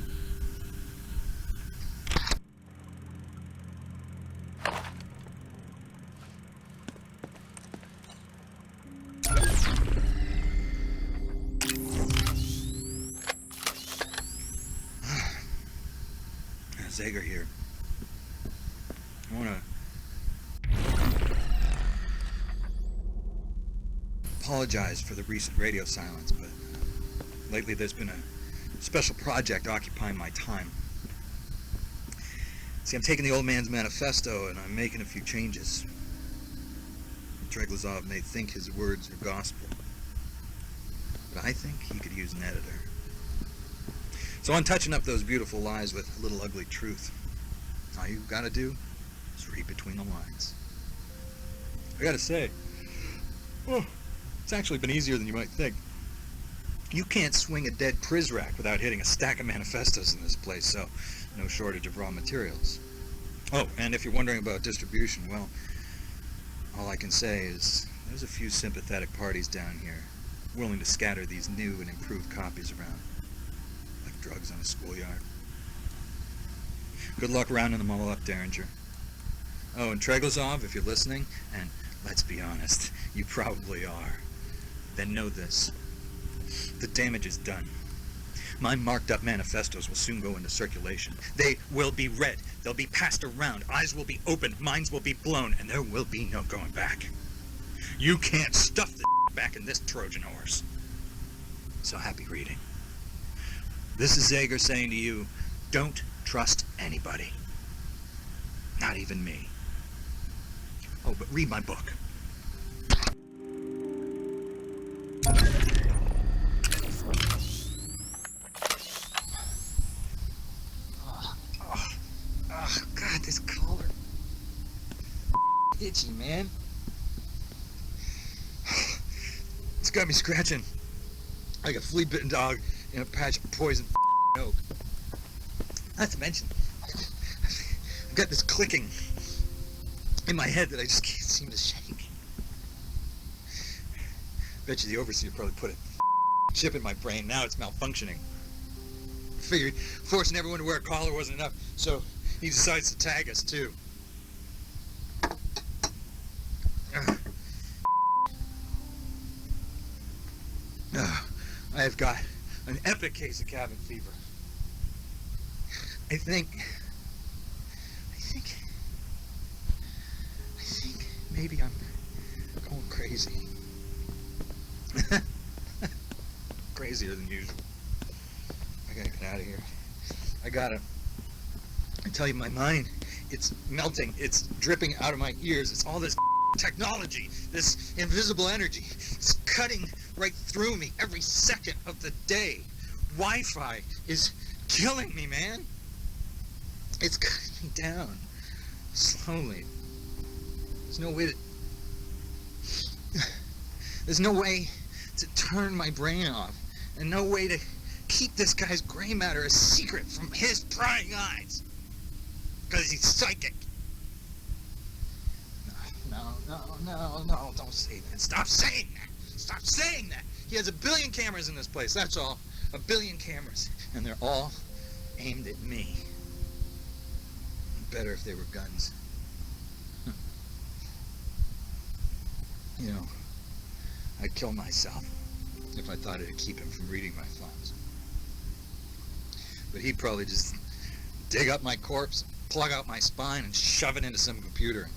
Zager here. I want to apologize for the recent radio silence, but lately there's been a special project occupying my time. See, I'm taking the old man's manifesto and I'm making a few changes. Treglazov may think his words are gospel, but I think he could use an editor. So I'm touching up those beautiful lies with a little ugly truth. All you gotta do is read between the lines. I gotta say, it's actually been easier than you might think. You can't swing a dead Prizrak without hitting a stack of manifestos in this place, so no shortage of raw materials. Oh, and if you're wondering about distribution, well, all I can say is there's a few sympathetic parties down here willing to scatter these new and improved copies around. drugs on a schoolyard. Good luck rounding them all up, Derringer. Oh, and Treglazov, if you're listening, and let's be honest, you probably are, then know this. The damage is done. My marked up manifestos will soon go into circulation. They will be read. They'll be passed around. Eyes will be opened. Minds will be blown. And there will be no going back. You can't stuff the back in this Trojan horse. So happy reading. This is Zager saying to you, don't trust anybody. Not even me. Oh, but read my book. Oh, God, this collar. Itchy, man. It's got me scratching like a flea-bitten dog in a patch of poison oak. Not to mention, I've got this clicking in my head that I just can't seem to shake. Bet you the overseer probably put a chip in my brain. Now it's malfunctioning. Figured forcing everyone to wear a collar wasn't enough, so he decides to tag us too. I have got an epic case of cabin fever. I think maybe I'm going crazy. Crazier than usual. I gotta get out of here. I tell you, my mind, it's melting. It's dripping out of my ears. It's all this technology, this invisible energy. It's cutting right through me every second of the day. Wi-Fi is killing me, man. It's cutting me down slowly. There's no way to turn my brain off, and no way to keep this guy's gray matter a secret from his prying eyes, because he's psychic. No, don't say that. Stop saying that. Stop saying that. He has 1 billion cameras in this place, that's all. 1 billion cameras, and they're all aimed at me. Better if they were guns. You know, I'd kill myself if I thought it'd keep him from reading my thoughts. But he'd probably just dig up my corpse, plug out my spine, and shove it into some computer.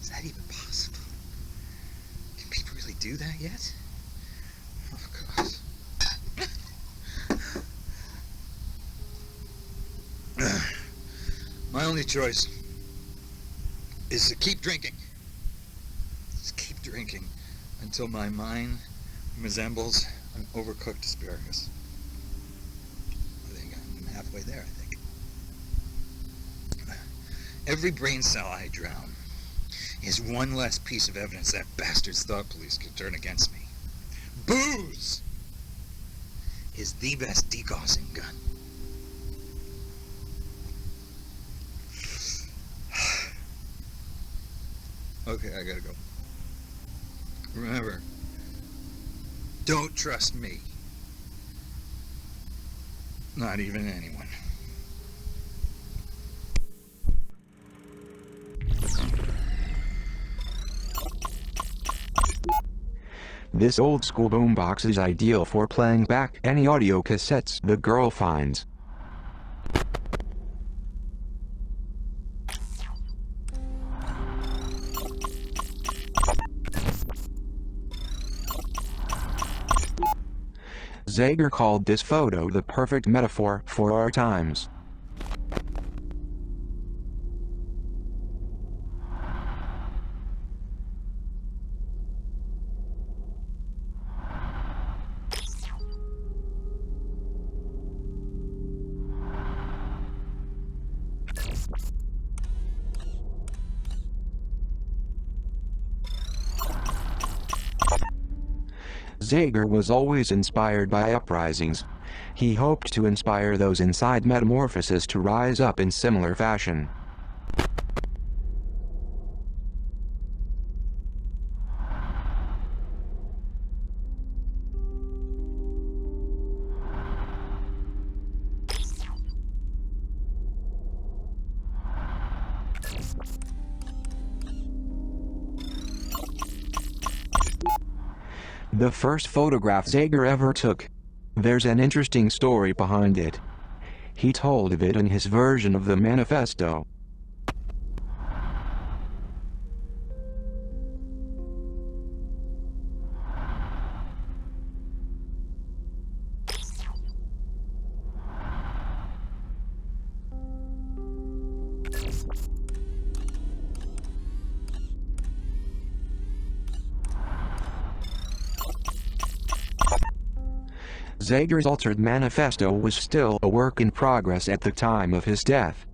Is that even possible? Can people really do that yet? Oh, God. My only choice is to keep drinking. Just keep drinking until my mind resembles an overcooked asparagus. I think I'm halfway there, I think. Every brain cell I drown is one less piece of evidence that bastard's thought police could turn against me. Booze is the best decaussing gun. Okay, I gotta go. Remember, don't trust me. Not even anyone. This old school boombox is ideal for playing back any audio cassettes the girl finds. Zager called this photo the perfect metaphor for our times. Zager was always inspired by uprisings. He hoped to inspire those inside Metamorphosis to rise up in similar fashion. The first photograph Zager ever took. There's an interesting story behind it. He told of it in his version of the manifesto. Zager's altered manifesto was still a work in progress at the time of his death.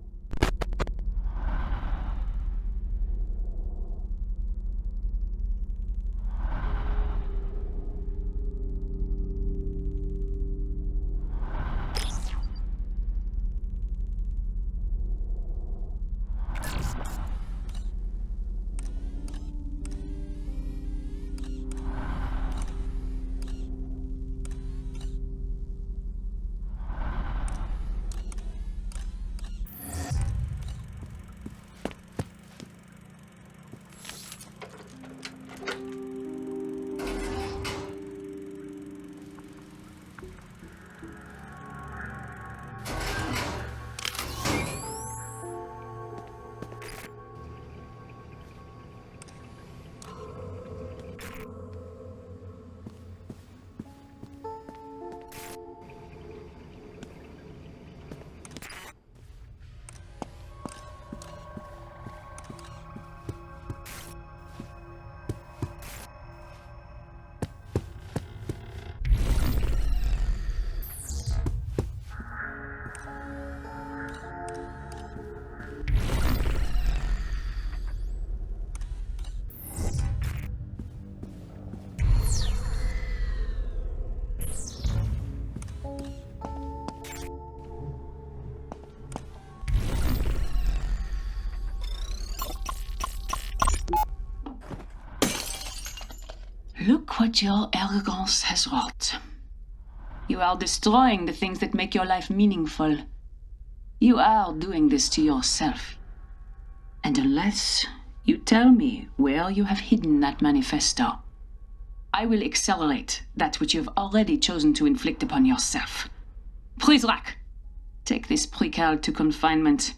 Look what your arrogance has wrought. You are destroying the things that make your life meaningful. You are doing this to yourself. And unless you tell me where you have hidden that manifesto, I will accelerate that which you have already chosen to inflict upon yourself. Prizrak, take this precal to confinement.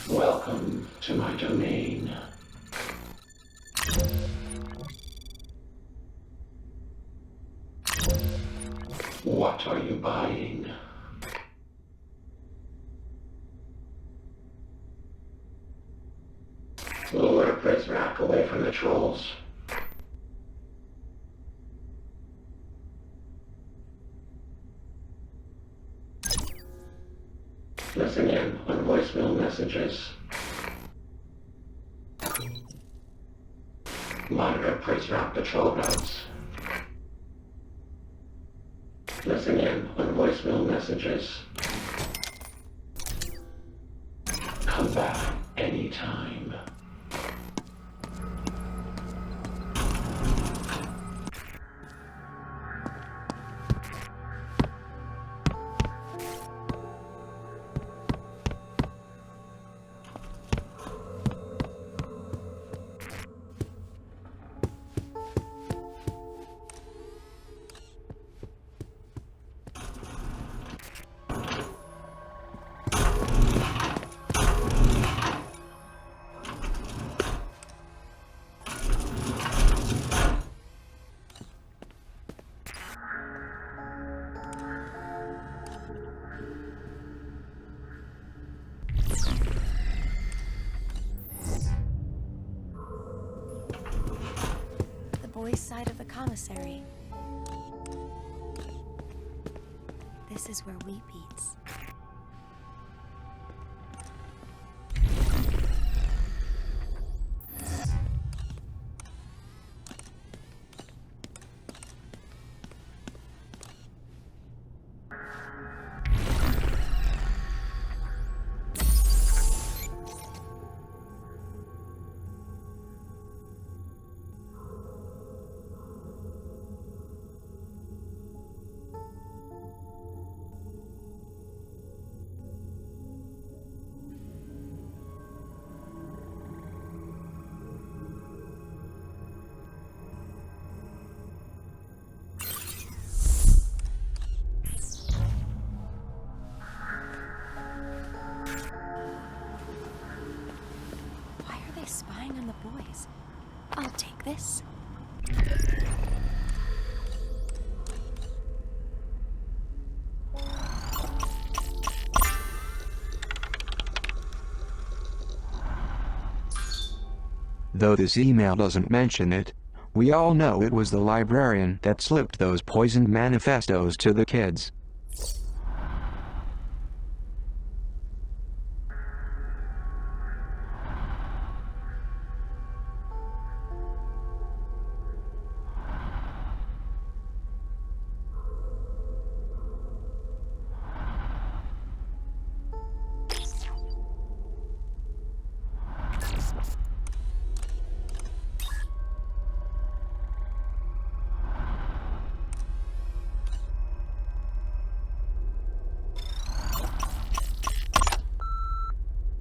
Welcome to my domain. What are you buying? Lure Prizrak away from the trolls. Listen in on voicemail messages. Monitor Prizrak patrol routes. Listen in on voicemail messages. Come back anytime. boys' side of the commissary. This is where wheat beats. Spying on the boys. I'll take this. Though this email doesn't mention it, we all know it was the librarian that slipped those poisoned manifestos to the kids.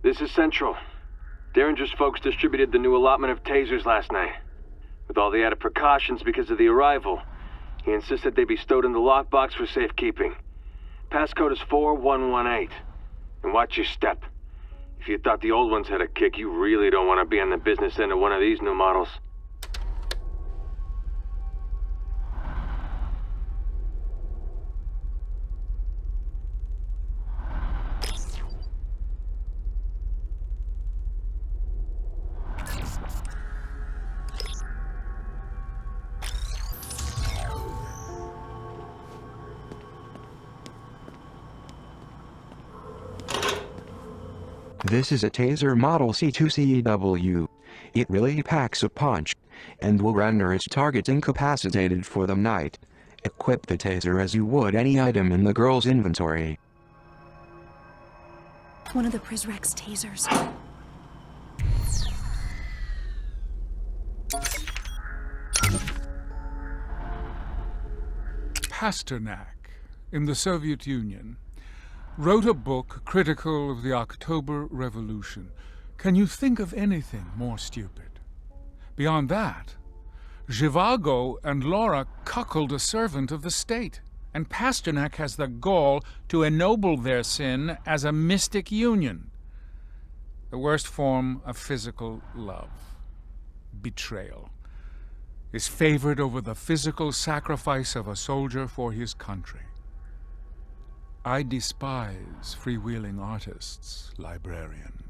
This is Central. Derringer's folks distributed the new allotment of tasers last night. With all the added precautions because of the arrival, he insisted they be stowed in the lockbox for safekeeping. Passcode is 4118. And watch your step. If you thought the old ones had a kick, you really don't want to be on the business end of one of these new models. This is a taser model C2CEW. It really packs a punch, and will render its targets incapacitated for the night. Equip the taser as you would any item in the girl's inventory. One of the Prizrek's tasers. Pasternak, in the Soviet Union, wrote a book critical of the October Revolution. Can you think of anything more stupid? Beyond that, Zhivago and Laura cuckold a servant of the state, and Pasternak has the gall to ennoble their sin as a mystic union. The worst form of physical love, betrayal, is favored over the physical sacrifice of a soldier for his country. I despise freewheeling artists, librarian.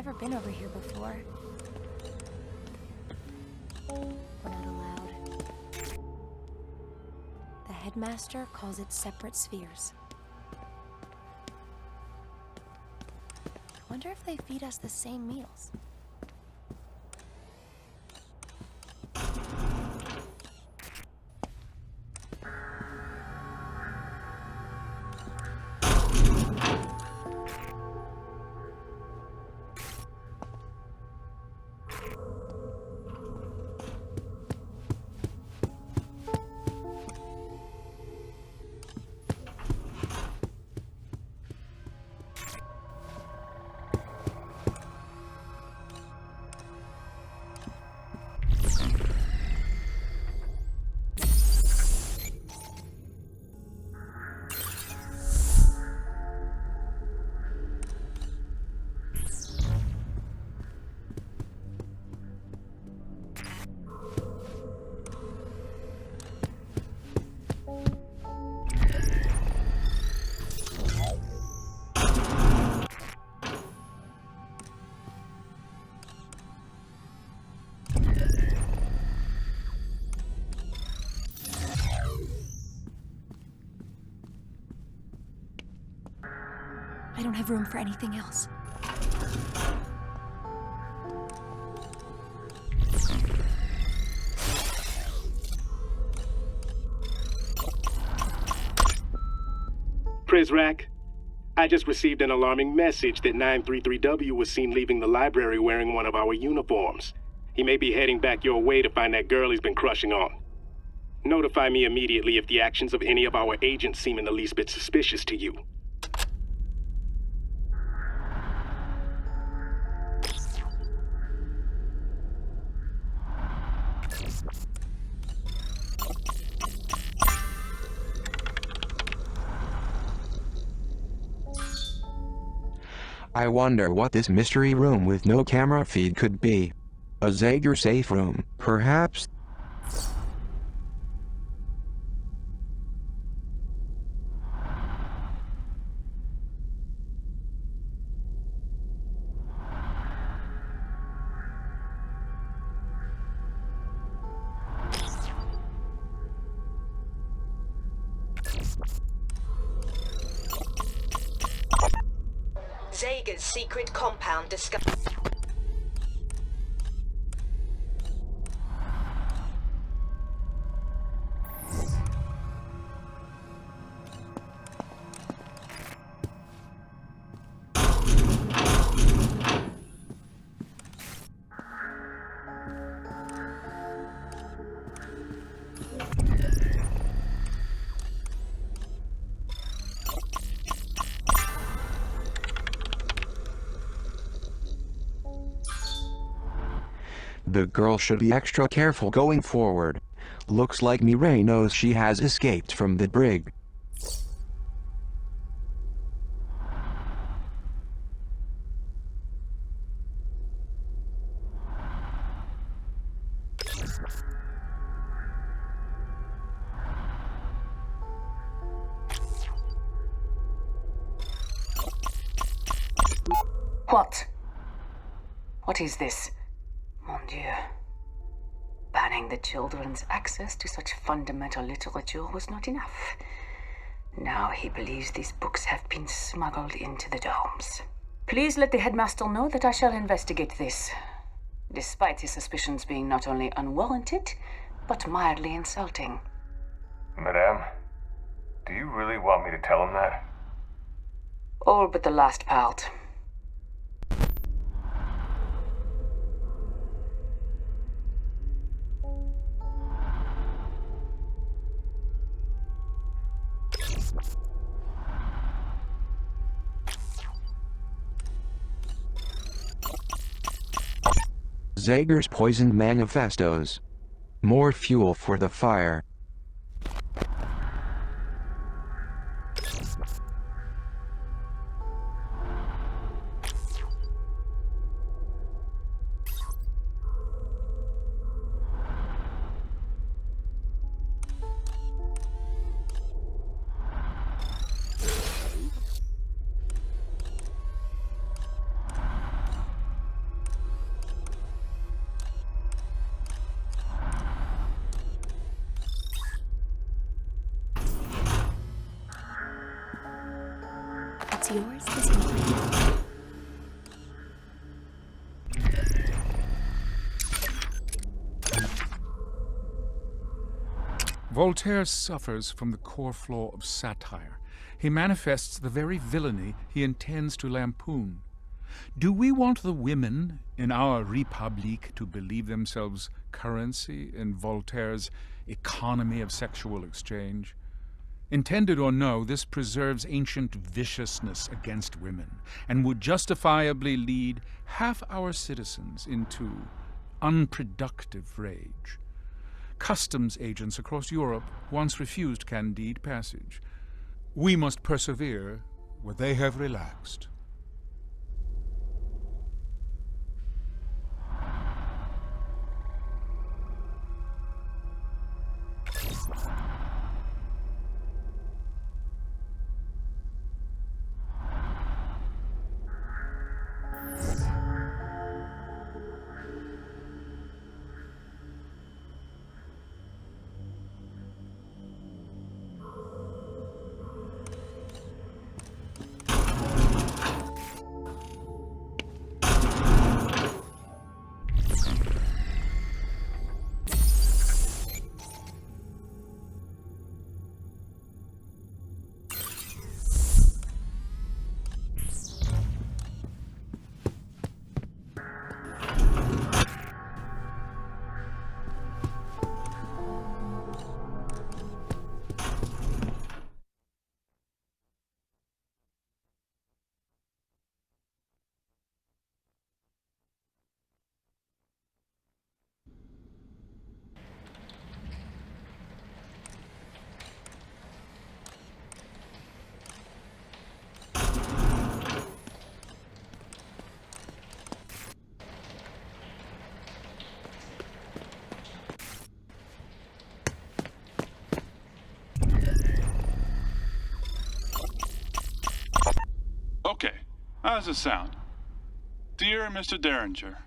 never been over here before. We're not allowed. The headmaster calls it separate spheres. I wonder if they feed us the same meals. I don't have room for anything else. Prizrak, I just received an alarming message that 933W was seen leaving the library wearing one of our uniforms. He may be heading back your way to find that girl he's been crushing on. Notify me immediately if the actions of any of our agents seem in the least bit suspicious to you. I wonder what this mystery room with no camera feed could be. A Zager safe room, perhaps? Zager's secret compound discovered. The girl should be extra careful going forward. Looks like Mireille knows she has escaped from the brig. What? What is this? Mon Dieu. Banning the children's access to such fundamental literature was not enough. Now he believes these books have been smuggled into the domes. Please let the headmaster know that I shall investigate this, despite his suspicions being not only unwarranted, but mildly insulting. Madame, do you really want me to tell him that? All but the last part. Zager's poisoned manifestos. More fuel for the fire. What's yours is mine. Voltaire suffers from the core flaw of satire. He manifests the very villainy he intends to lampoon. Do we want the women in our Republique to believe themselves currency in Voltaire's economy of sexual exchange? Intended or no, this preserves ancient viciousness against women and would justifiably lead half our citizens into unproductive rage. Customs agents across Europe once refused Candide passage. We must persevere where they have relaxed. Okay, how does it sound? Dear Mr. Derringer,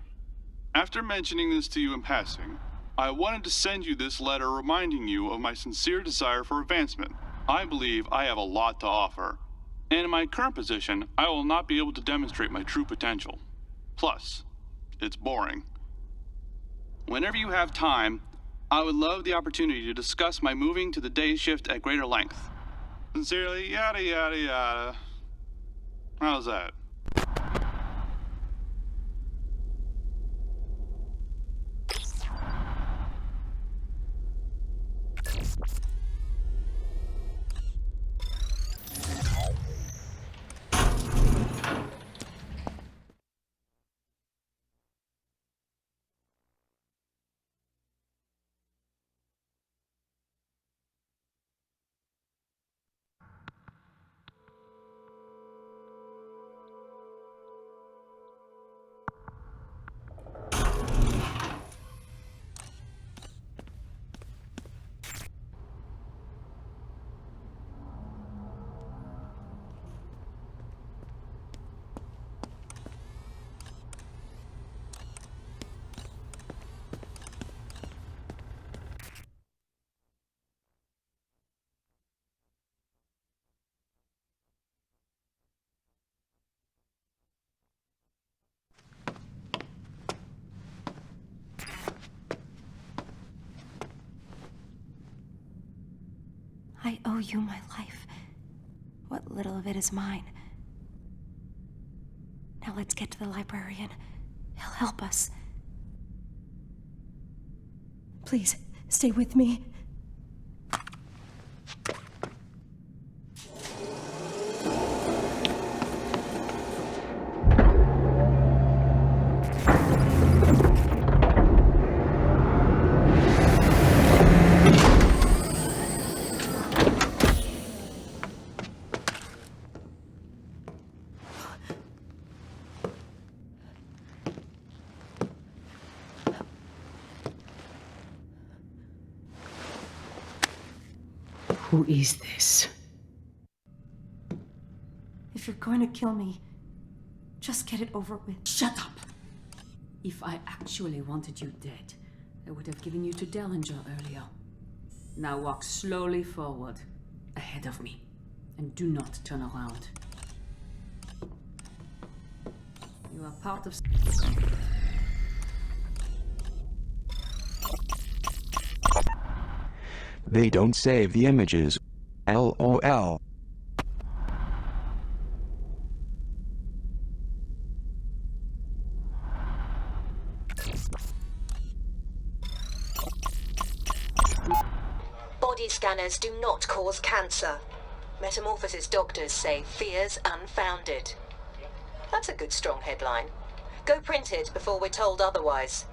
after mentioning this to you in passing, I wanted to send you this letter reminding you of my sincere desire for advancement. I believe I have a lot to offer, and in my current position, I will not be able to demonstrate my true potential. Plus, it's boring. Whenever you have time, I would love the opportunity to discuss my moving to the day shift at greater length. Sincerely, yada yada yada. How's that? I owe you my life. What little of it is mine. Now let's get to the librarian. He'll help us. Please, stay with me. Who is this? If you're going to kill me, just get it over with. Shut up! If I actually wanted you dead, I would have given you to Dellinger earlier. Now walk slowly forward, ahead of me, and do not turn around. You are part of... They don't save the images. LOL. Body scanners do not cause cancer. Metamorphosis doctors say fears unfounded. That's a good strong headline. Go print it before we're told otherwise.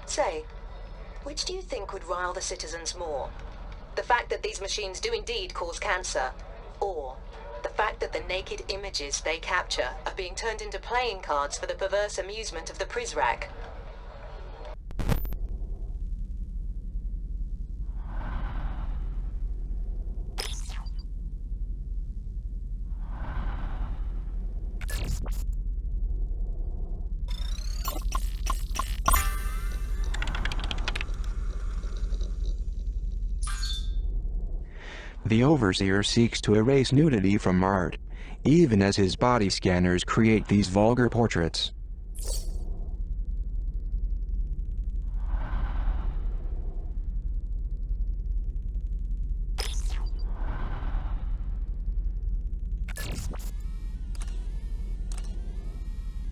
Say, which do you think would rile the citizens more? The fact that these machines do indeed cause cancer, or the fact that the naked images they capture are being turned into playing cards for the perverse amusement of the Prizrak? The Overseer seeks to erase nudity from art, even as his body scanners create these vulgar portraits.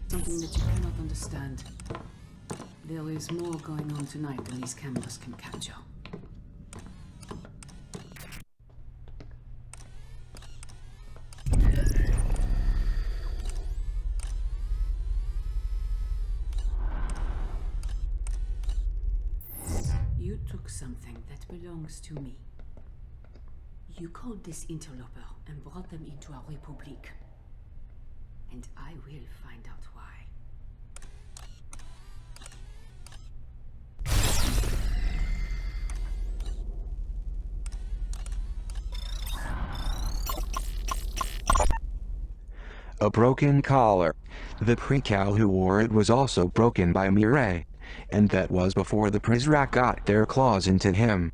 Something that you cannot understand. There is more going on tonight than these cameras can capture. You took something that belongs to me. You called this interloper and brought them into our Republique. And I will find out why. A broken collar. The Precal who wore it was also broken by Mireille, and that was before the Prizrak got their claws into him.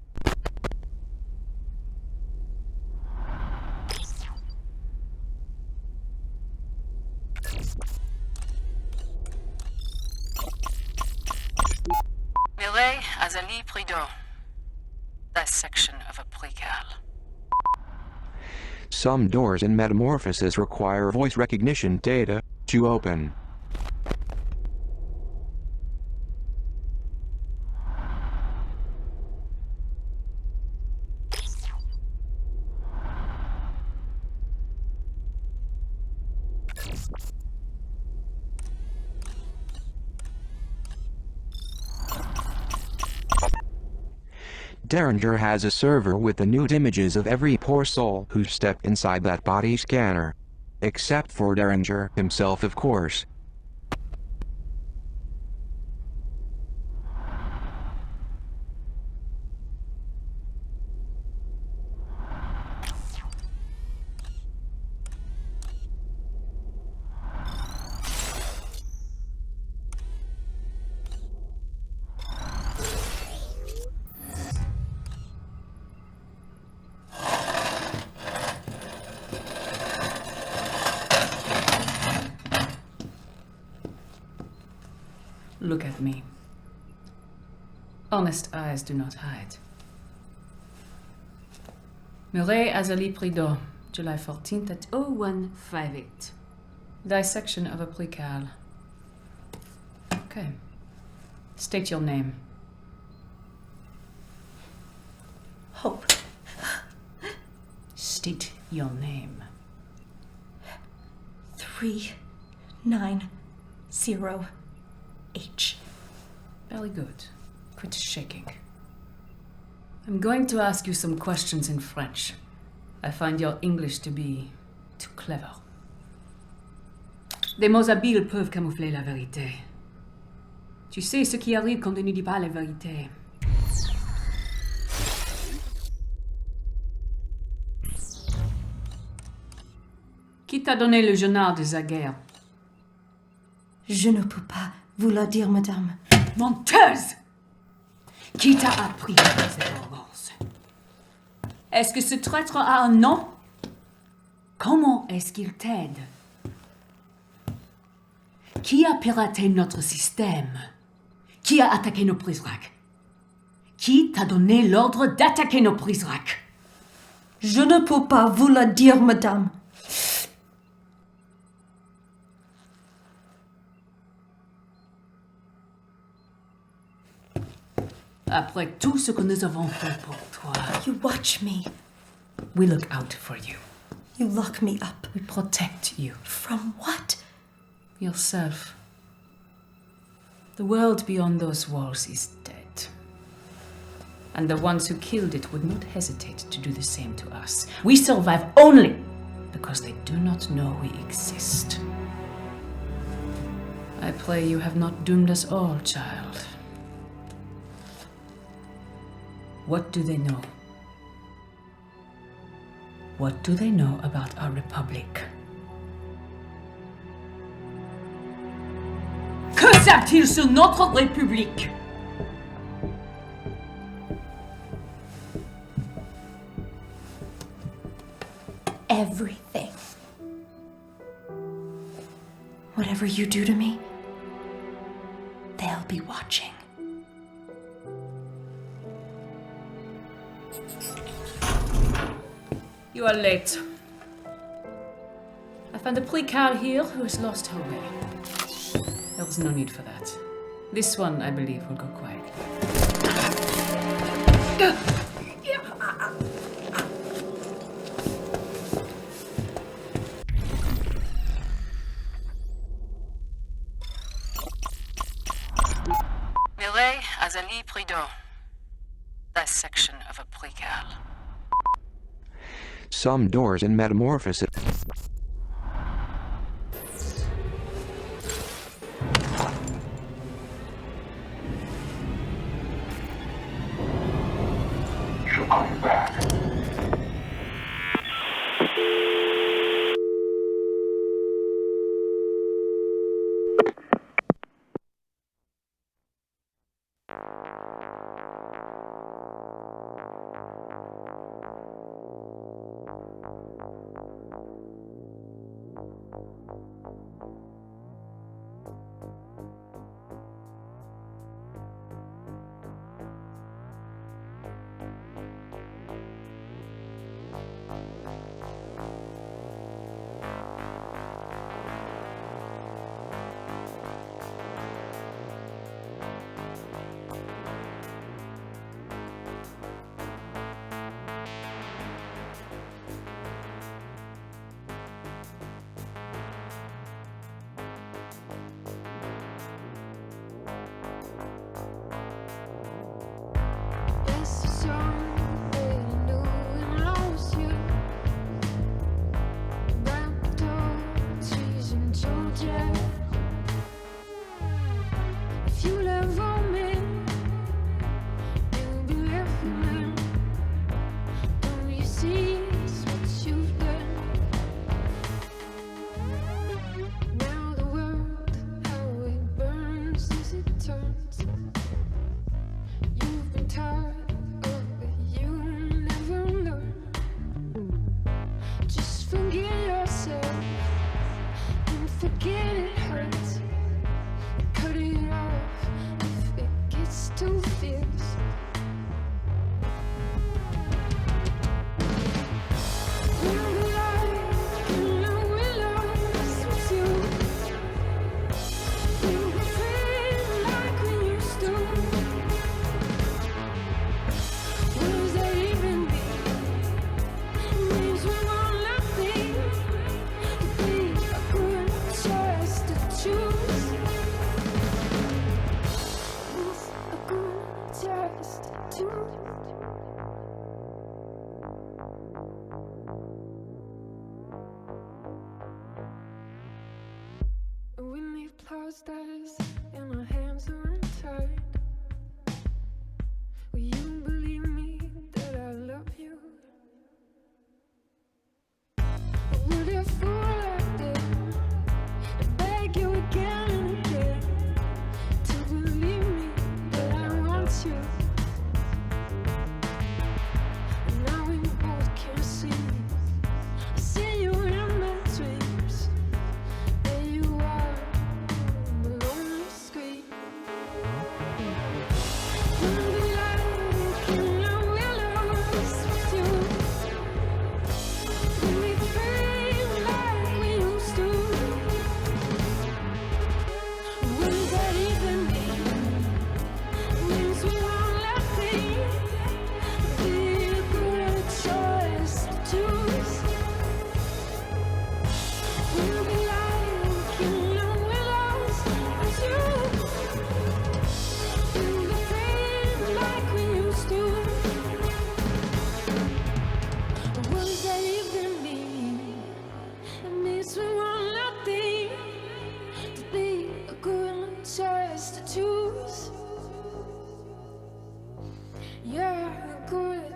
Mireille Azalie Prideaux. Dissection of a Precal. Some doors in Metamorphosis require voice recognition data to open. Derringer has a server with the nude images of every poor soul who stepped inside that body scanner. Except for Derringer himself, of course. Look at me. Honest eyes do not hide. Mireille Azalie Prideaux, July 14th at 0158. Dissection of a Precal. Okay. State your name. Hope. State your name. 390H. Very good. Quit shaking. I'm going to ask you some questions in French. I find your English to be too clever. Des mots habiles peuvent camoufler la vérité. Tu sais ce qui arrive quand on ne dit pas la vérité. Qui t'a donné le journal de Zaguerre? Je ne peux pas vous le dire, madame. Menteuse! Qui t'a appris cette arrogance? Est-ce que ce traître a un nom? Comment est-ce qu'il t'aide? Qui a piraté notre système? Qui a attaqué nos prisracs? Qui t'a donné l'ordre d'attaquer nos prisracs? Je ne peux pas vous le dire, madame. Après tout ce que nous avons fait pour toi, You watch me. we look out for you. You lock me up. We protect you. From what? Yourself. The world beyond those walls is dead. And the ones who killed it would not hesitate to do the same to us. We survive only because they do not know we exist. I pray you have not doomed us all, child. What do they know? What do they know about our Republic? Que savent-ils sur notre République? Everything. Whatever you do to me, they'll be watching. You are late. I found a precale here who has lost her way. There was no need for that. This one, I believe, will go quietly. Mireille Azali Prideaux. Dissection of a precale. Some doors in metamorphosis. She'll call you back. Stars and our hands are untied. Will you believe me that I love you? Or would a fool like this to beg you again and again to believe me that I want you? And now we both can see. I see you in my dreams. There you are.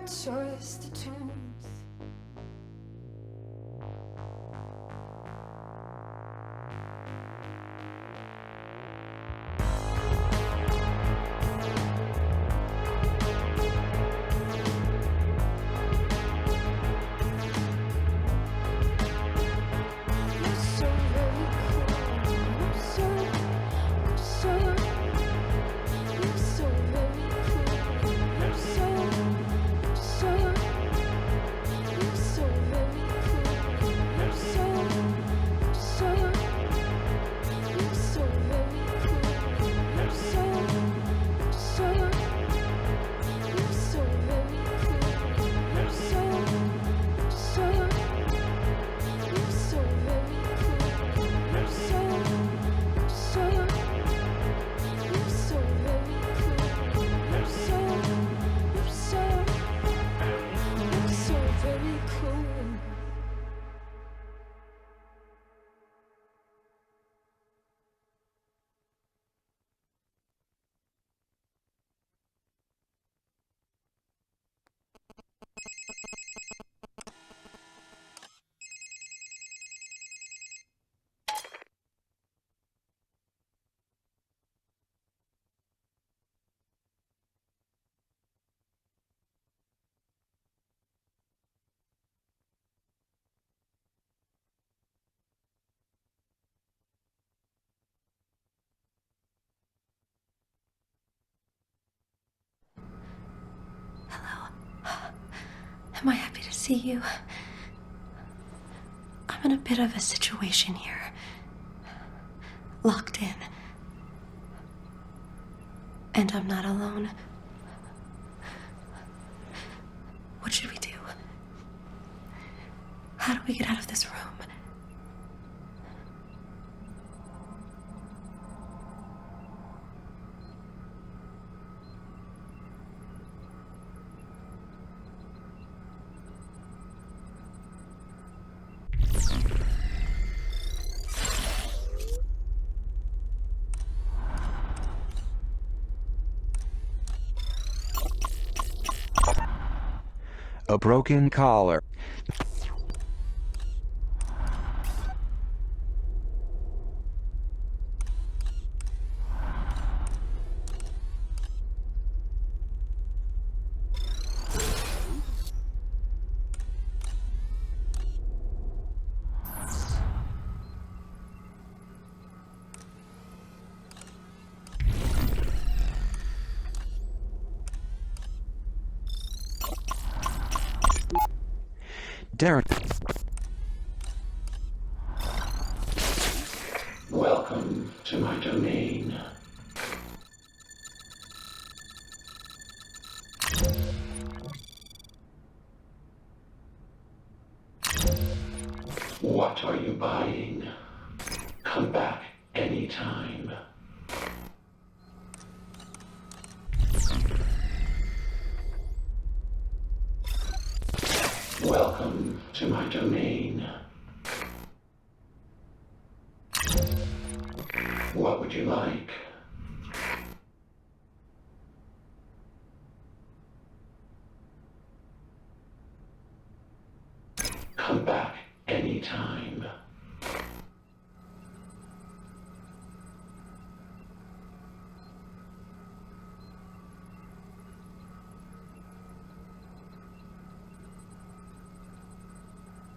trust the truth. Am I happy to see you? I'm in a bit of a situation here. Locked in. And I'm not alone. What should we do? How do we get out of this room? A broken collar. Darren. Welcome to my domain. What are you buying? Come back anytime. Welcome to my domain. What would you like? Come back anytime.